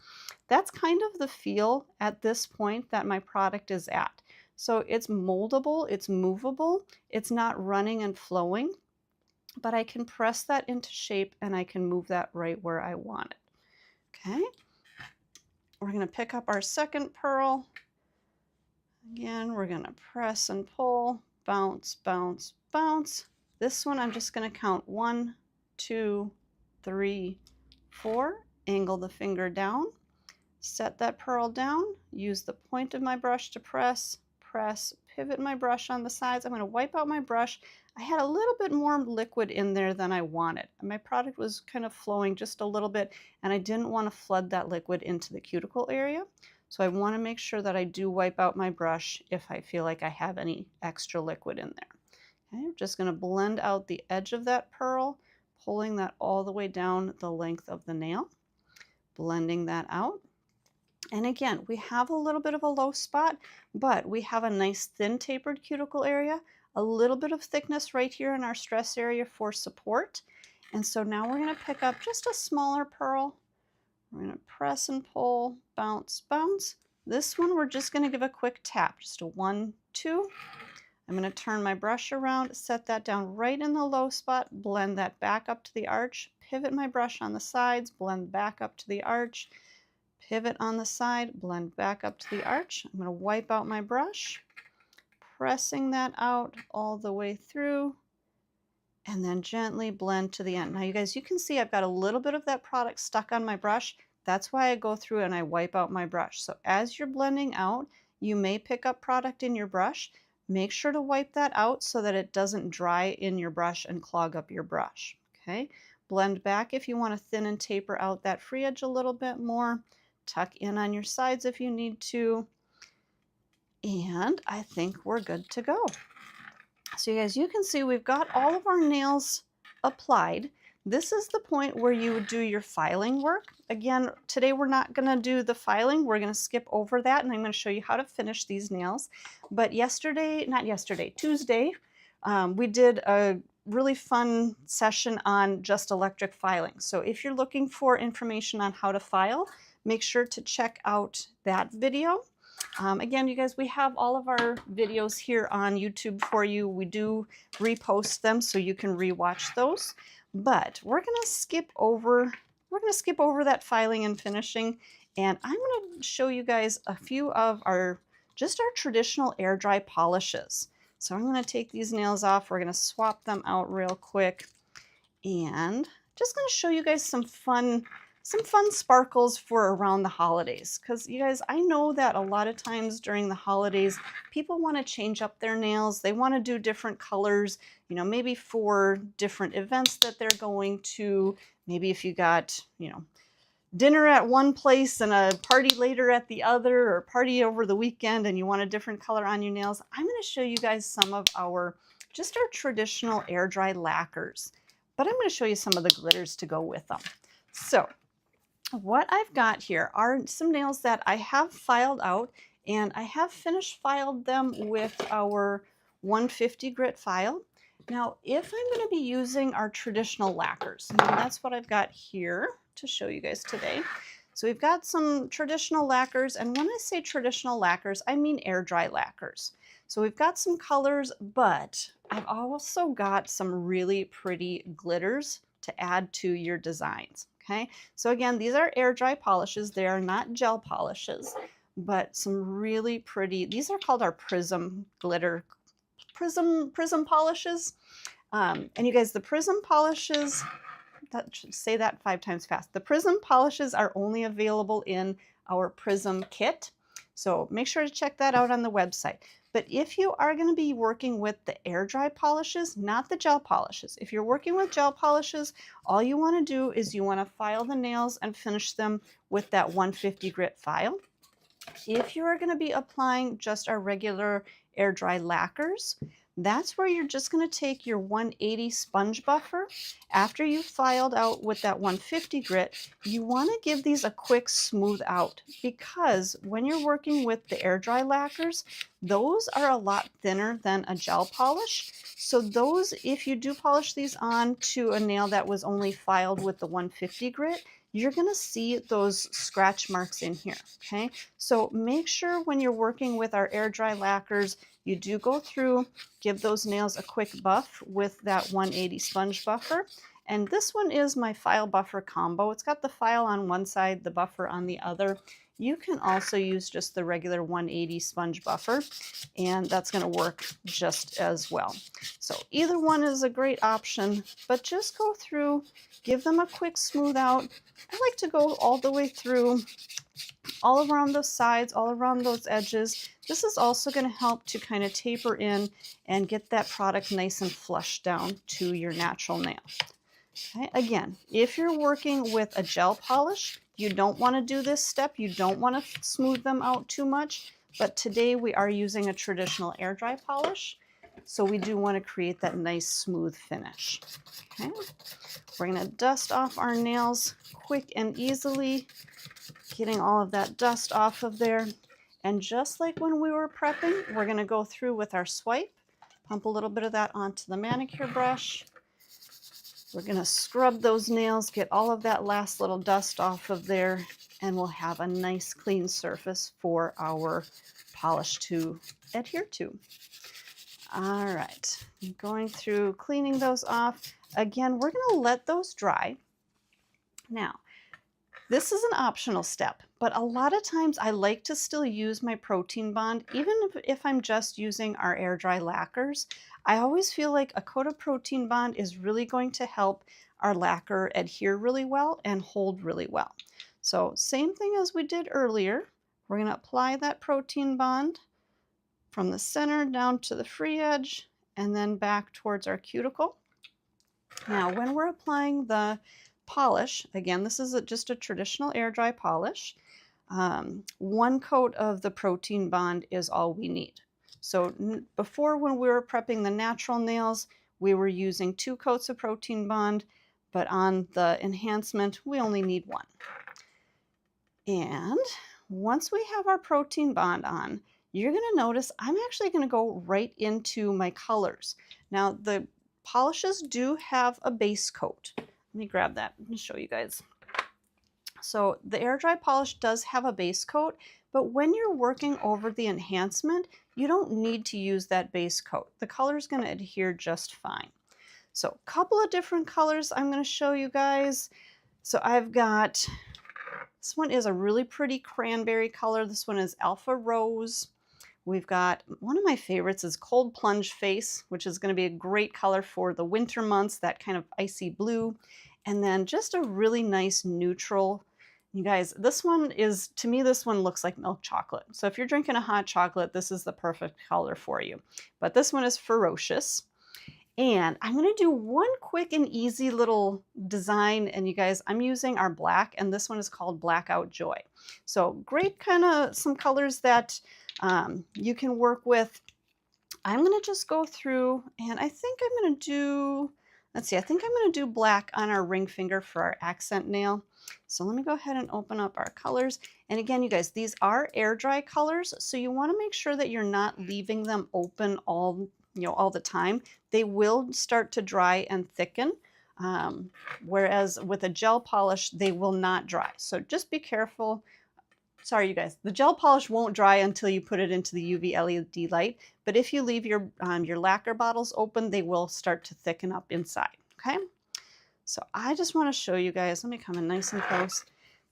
That's kind of the feel at this point that my product is at. So it's moldable, it's movable, it's not running and flowing, but I can press that into shape and I can move that right where I want it. Okay, we're going to pick up our second pearl. Again, we're going to press and pull, bounce, bounce, bounce. This one I'm just going to count 1, 2, 3, 4, angle the finger down, set that pearl down, use the point of my brush to press, press, pivot my brush on the sides. I'm going to wipe out my brush. I had a little bit more liquid in there than I wanted. My product was kind of flowing just a little bit, and I didn't want to flood that liquid into the cuticle area. So I want to make sure that I do wipe out my brush if I feel like I have any extra liquid in there. Okay, I'm just going to blend out the edge of that pearl, pulling that all the way down the length of the nail, blending that out. And again, we have a little bit of a low spot, but we have a nice thin tapered cuticle area, a little bit of thickness right here in our stress area for support. And so now we're going to pick up just a smaller pearl. We're going to press and pull, bounce, bounce. This one we're just going to give a quick tap, just a 1, 2. I'm going to turn my brush around, set that down right in the low spot, blend that back up to the arch, pivot my brush on the sides, blend back up to the arch, pivot on the side, blend back up to the arch. I'm going to wipe out my brush, pressing that out all the way through, and then gently blend to the end. Now you guys, you can see I've got a little bit of that product stuck on my brush. That's why I go through and I wipe out my brush. So as you're blending out, you may pick up product in your brush. Make sure to wipe that out so that it doesn't dry in your brush and clog up your brush. Okay, blend back if you want to thin and taper out that free edge a little bit more. Tuck in on your sides if you need to. And I think we're good to go. So you guys, you can see we've got all of our nails applied. This is the point where you would do your filing work. Again, today we're not going to do the filing. We're going to skip over that, and I'm going to show you how to finish these nails. But Tuesday, we did a really fun session on just electric filing. So if you're looking for information on how to file, make sure to check out that video. Again, you guys, we have all of our videos here on YouTube for you. We do repost them so you can rewatch those. But we're going to skip over that filing and finishing, and I'm going to show you guys a few of our traditional air dry polishes. So I'm going to take these nails off. We're going to swap them out real quick, and just going to show you guys some fun sparkles for around the holidays. Because you guys, I know that a lot of times during the holidays, people want to change up their nails. They want to do different colors, you know, maybe for different events that they're going to. Maybe if you got, you know, dinner at one place and a party later at the other, or party over the weekend and you want a different color on your nails. I'm going to show you guys some of our traditional air dry lacquers, but I'm going to show you some of the glitters to go with them. So what I've got here are some nails that I have filed out, and I have finished filed them with our 150 grit file. Now, if I'm going to be using our traditional lacquers, and that's what I've got here to show you guys today. So we've got some traditional lacquers, and when I say traditional lacquers, I mean air dry lacquers. So we've got some colors, but I've also got some really pretty glitters to add to your designs. Okay, so again, these are air dry polishes. They are not gel polishes, but some really pretty, these are called our prism polishes. And you guys, the prism polishes, that should say that 5 times fast. The prism polishes are only available in our prism kit. So make sure to check that out on the website. But if you are going to be working with the air dry polishes, not the gel polishes, if you're working with gel polishes, all you want to do is you want to file the nails and finish them with that 150 grit file. If you are going to be applying just our regular air dry lacquers, that's where you're just going to take your 180 sponge buffer. After you've filed out with that 150 grit, you want to give these a quick smooth out, because when you're working with the air dry lacquers, those are a lot thinner than a gel polish. So those, if you do polish these on to a nail that was only filed with the 150 grit, you're going to see those scratch marks in here. Okay, so make sure when you're working with our air dry lacquers, you do go through, give those nails a quick buff with that 180 sponge buffer. And this one is my file buffer combo. It's got the file on one side, the buffer on the other. You can also use just the regular 180 sponge buffer, and that's going to work just as well. So either one is a great option, but just go through, give them a quick smooth out. I like to go all the way through, all around those sides, all around those edges. This is also going to help to kind of taper in and get that product nice and flush down to your natural nail. Okay. Again, if you're working with a gel polish, you don't want to do this step. You don't want to smooth them out too much. But today we are using a traditional air dry polish, so we do want to create that nice smooth finish. Okay. We're going to dust off our nails quick and easily, getting all of that dust off of there. And just like when we were prepping, we're going to go through with our swipe, pump a little bit of that onto the manicure brush. We're going to scrub those nails, get all of that last little dust off of there, and we'll have a nice clean surface for our polish to adhere to. All right, going through cleaning those off. Again, we're going to let those dry. Now, This is an optional step, but a lot of times I like to still use my protein bond, even if I'm just using our air dry lacquers. I always feel like a coat of protein bond is really going to help our lacquer adhere really well and hold really well. So same thing as we did earlier. We're going to apply that protein bond from the center down to the free edge and then back towards our cuticle. Now, when we're applying the polish, again, this is just a traditional air dry polish. One coat of the protein bond is all we need. So before, when we were prepping the natural nails, we were using 2 coats of protein bond, but on the enhancement, we only need 1. And once we have our protein bond on, you're going to notice I'm actually going to go right into my colors. Now, the polishes do have a base coat. Let me grab that and show you guys. So the air dry polish does have a base coat, but when you're working over the enhancement, you don't need to use that base coat. The color is going to adhere just fine. So a couple of different colors I'm going to show you guys. So I've got, this one is a really pretty cranberry color. This one is Alpha Rose. We've got, one of my favorites is Cold Plunge Face, which is going to be a great color for the winter months, that kind of icy blue. And then just a really nice neutral. You guys, this one is, to me, this one looks like milk chocolate. So if you're drinking a hot chocolate, this is the perfect color for you. But this one is Fur-O-Cious. And I'm going to do one quick and easy little design. And you guys, I'm using our black, and this one is called Blackout Joy. So great, kind of some colors that you can work with. I'm going to just go through, and I think I'm going to do, let's see, I think I'm going to do black on our ring finger for our accent nail. So let me go ahead and open up our colors. And again, you guys, these are air dry colors, so you want to make sure that you're not leaving them open all the time. They will start to dry and thicken, whereas with a gel polish, they will not dry. So just be careful. Sorry, you guys, the gel polish won't dry until you put it into the UV LED light, but if you leave your lacquer bottles open, they will start to thicken up inside, okay? So I just want to show you guys, let me come in nice and close.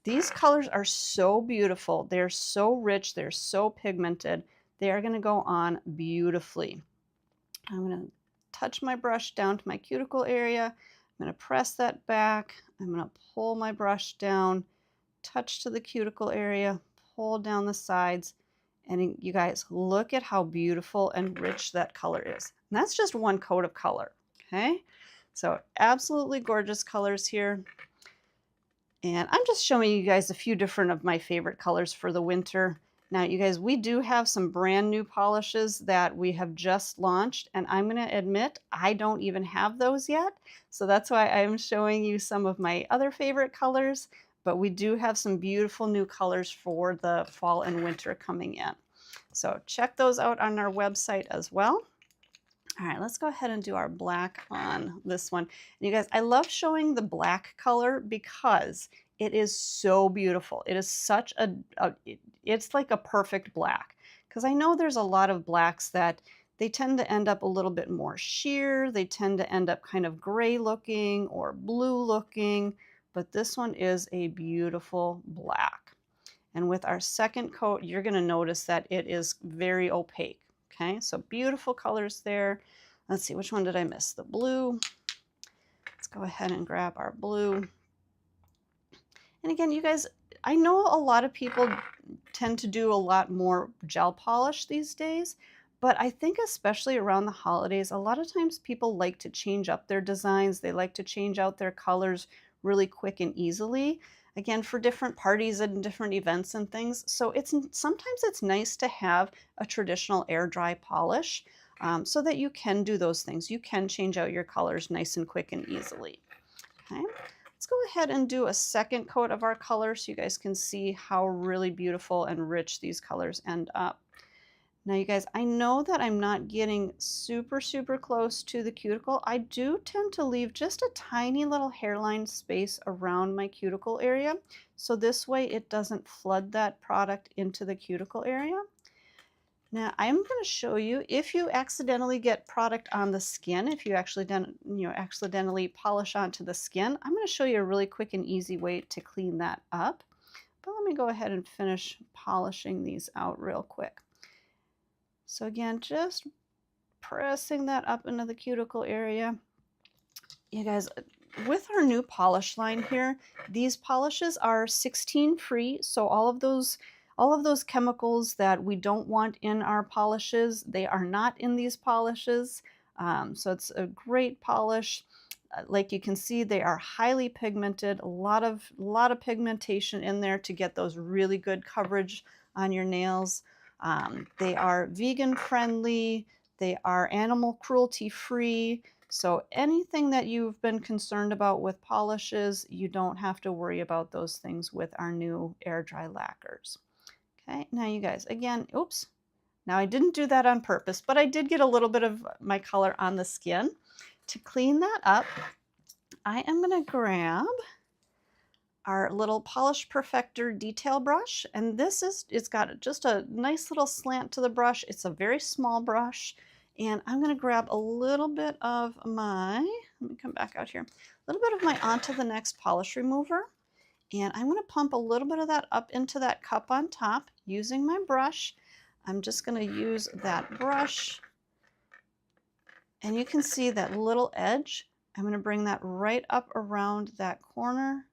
These colors are so beautiful. They're so rich. They're so pigmented. They are going to go on beautifully. I'm going to touch my brush down to my cuticle area. I'm going to press that back. I'm going to pull my brush down, touch to the cuticle area, pull down the sides, and you guys, look at how beautiful and rich that color is. And that's just one coat of color, okay? So absolutely gorgeous colors here. And I'm just showing you guys a few different of my favorite colors for the winter. Now, you guys, we do have some brand new polishes that we have just launched, and I'm going to admit I don't even have those yet. So that's why I'm showing you some of my other favorite colors, but we do have some beautiful new colors for the fall and winter coming in. So check those out on our website as well. All right, let's go ahead and do our black on this one. And you guys, I love showing the black color because it is so beautiful. It is such it's like a perfect black. Because I know there's a lot of blacks that they tend to end up a little bit more sheer. They tend to end up kind of gray looking or blue looking. But this one is a beautiful black. And with our second coat, you're going to notice that it is very opaque. Okay, so beautiful colors there. Let's see, which one did I miss? The blue. Let's go ahead and grab our blue. And again, you guys, I know a lot of people tend to do a lot more gel polish these days, but I think especially around the holidays, a lot of times people like to change up their designs. They like to change out their colors really quick and easily. Again, for different parties and different events and things. So sometimes it's nice to have a traditional air dry polish so that you can do those things. You can change out your colors nice and quick and easily. Okay, let's go ahead and do a second coat of our color so you guys can see how really beautiful and rich these colors end up. Now, you guys, I know that I'm not getting super, super close to the cuticle. I do tend to leave just a tiny little hairline space around my cuticle area. So this way it doesn't flood that product into the cuticle area. Now I'm going to show you if you accidentally get product on the skin, if you actually accidentally polish onto the skin, I'm going to show you a really quick and easy way to clean that up. But let me go ahead and finish polishing these out real quick. So again, just pressing that up into the cuticle area. You guys, with our new polish line here, these polishes are 16 free, so all of those chemicals that we don't want in our polishes, they are not in these polishes. So it's a great polish. Like you can see, they are highly pigmented, a lot of pigmentation in there to get those really good coverage on your nails. They are vegan friendly, they are animal cruelty free. So anything that you've been concerned about with polishes, you don't have to worry about those things with our new air dry lacquers. Okay, now you guys, again, oops. Now I didn't do that on purpose, but I did get a little bit of my color on the skin. To clean that up, I am going to grab our little Polish Perfector detail brush, and it's got just a nice little slant to the brush. It's a very small brush, and I'm going to grab a little bit of my, let me come back out here, a little bit of my Onto the Next polish remover, and I'm going to pump a little bit of that up into that cup on top using my brush. I'm just going to use that brush, and you can see that little edge. I'm going to bring that right up around that corner,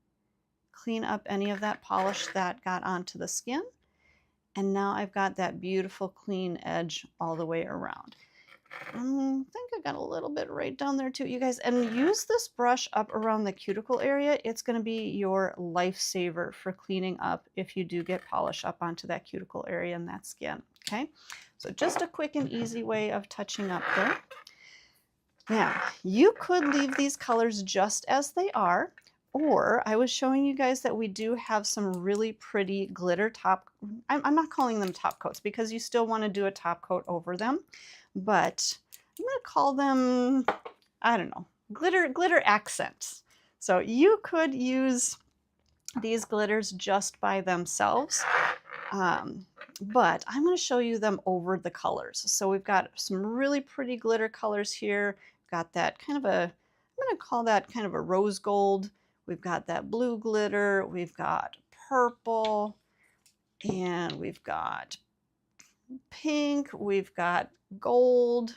clean up any of that polish that got onto the skin. And now I've got that beautiful clean edge all the way around. I think I got a little bit right down there too, you guys. And use this brush up around the cuticle area. It's going to be your lifesaver for cleaning up if you do get polish up onto that cuticle area and that skin. Okay, so just a quick and easy way of touching up there. Now, you could leave these colors just as they are, or I was showing you guys that we do have some really pretty glitter top. I'm not calling them top coats because you still want to do a top coat over them, but I'm going to call them, I don't know, glitter accents. So you could use these glitters just by themselves, but I'm going to show you them over the colors. So we've got some really pretty glitter colors here. Got that kind of a, I'm going to call that kind of a rose gold. We've got that blue glitter, we've got purple, and we've got pink, we've got gold,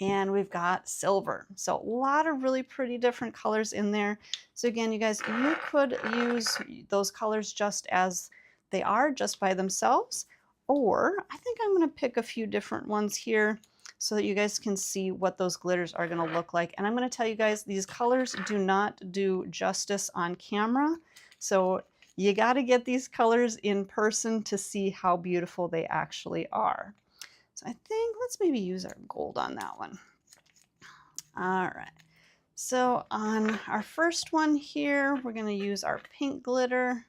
and we've got silver. So a lot of really pretty different colors in there. So again, you guys, you could use those colors just as they are, just by themselves, or I think I'm going to pick a few different ones here so that you guys can see what those glitters are going to look like. And I'm going to tell you guys, these colors do not do justice on camera. So you got to get these colors in person to see how beautiful they actually are. So I think let's maybe use our gold on that one. All right. So on our first one here, we're going to use our pink glitter.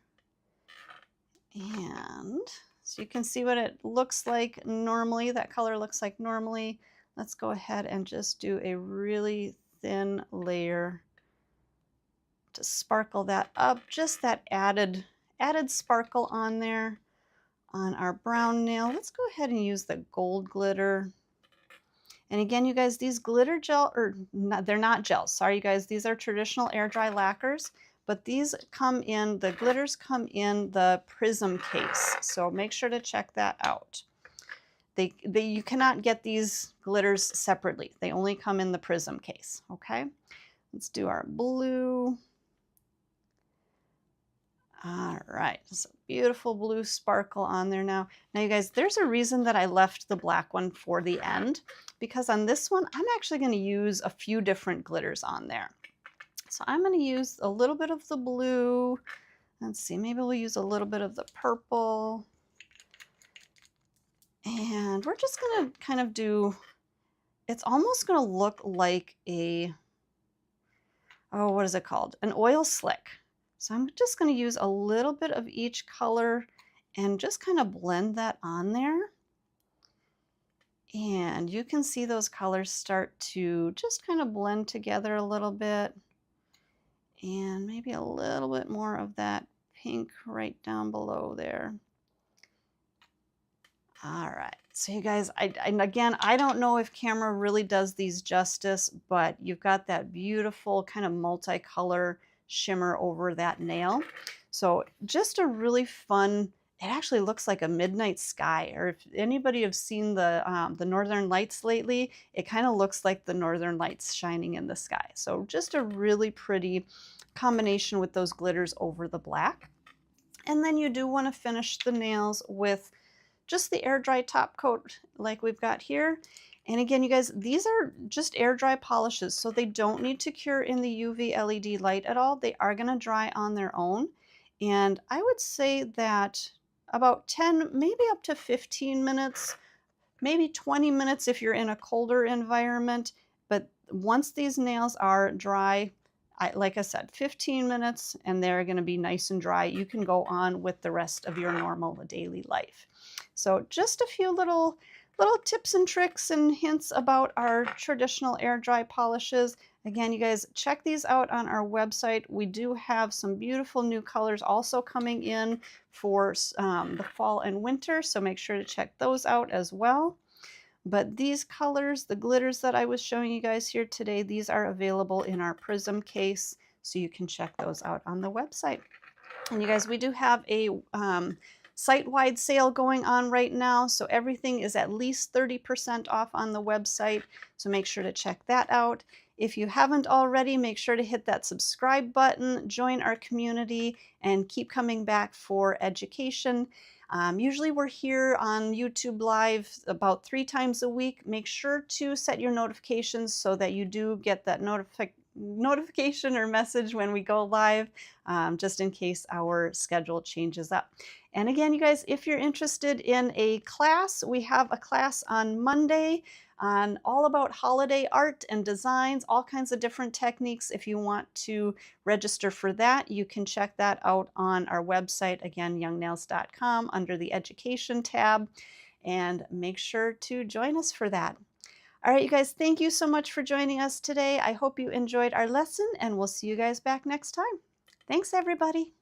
And so you can see what it looks like normally, that color looks like normally. Let's go ahead and just do a really thin layer to sparkle that up, just that added sparkle on there. On our brown nail, let's go ahead and use the gold glitter. And again, you guys, these glitter gel, or not, they're not gels, sorry you guys, these are traditional air dry lacquers. But these come in, the glitters come in the prism case. So make sure to check that out. You cannot get these glitters separately. They only come in the prism case, okay? Let's do our blue. All right, so beautiful blue sparkle on there now. Now you guys, there's a reason that I left the black one for the end, because on this one, I'm actually gonna use a few different glitters on there. So I'm going to use a little bit of the blue. Let's see, maybe we'll use a little bit of the purple. And we're just going to kind of do, it's almost going to look like a, oh, what is it called? An oil slick. So I'm just going to use a little bit of each color and just kind of blend that on there. And you can see those colors start to just kind of blend together a little bit. And maybe a little bit more of that pink right down below there. All right, so you guys, and again, I don't know if camera really does these justice, but you've got that beautiful kind of multicolor shimmer over that nail. So just a really fun, it actually looks like a midnight sky, or if anybody have seen the Northern Lights lately, it kind of looks like the Northern Lights shining in the sky. So just a really pretty combination with those glitters over the black. And then you do want to finish the nails with just the air dry top coat like we've got here. And again, you guys, these are just air dry polishes, so they don't need to cure in the UV LED light at all. They are going to dry on their own. And I would say that about 10, maybe up to 15 minutes, maybe 20 minutes if you're in a colder environment. But once these nails are dry, like I said, 15 minutes and they're going to be nice and dry. You can go on with the rest of your normal daily life. So just a few little tips and tricks and hints about our traditional air dry polishes. Again, you guys, check these out on our website. We do have some beautiful new colors also coming in for the fall and winter, so make sure to check those out as well. But these colors, the glitters that I was showing you guys here today, these are available in our Prism case, so you can check those out on the website. And you guys, we do have a site-wide sale going on right now, so everything is at least 30% off on the website, so make sure to check that out. If you haven't already, make sure to hit that subscribe button, join our community, and keep coming back for education. Usually we're here on YouTube Live about 3 times a week. Make sure to set your notifications so that you do get that notification or message when we go live, just in case our schedule changes up. And again, you guys, if you're interested in a class, we have a class on Monday on all about holiday art and designs, all kinds of different techniques. If you want to register for that, you can check that out on our website, again, youngnails.com, under the education tab, and make sure to join us for that. All right, you guys, thank you so much for joining us today. I hope you enjoyed our lesson, and we'll see you guys back next time. Thanks, everybody.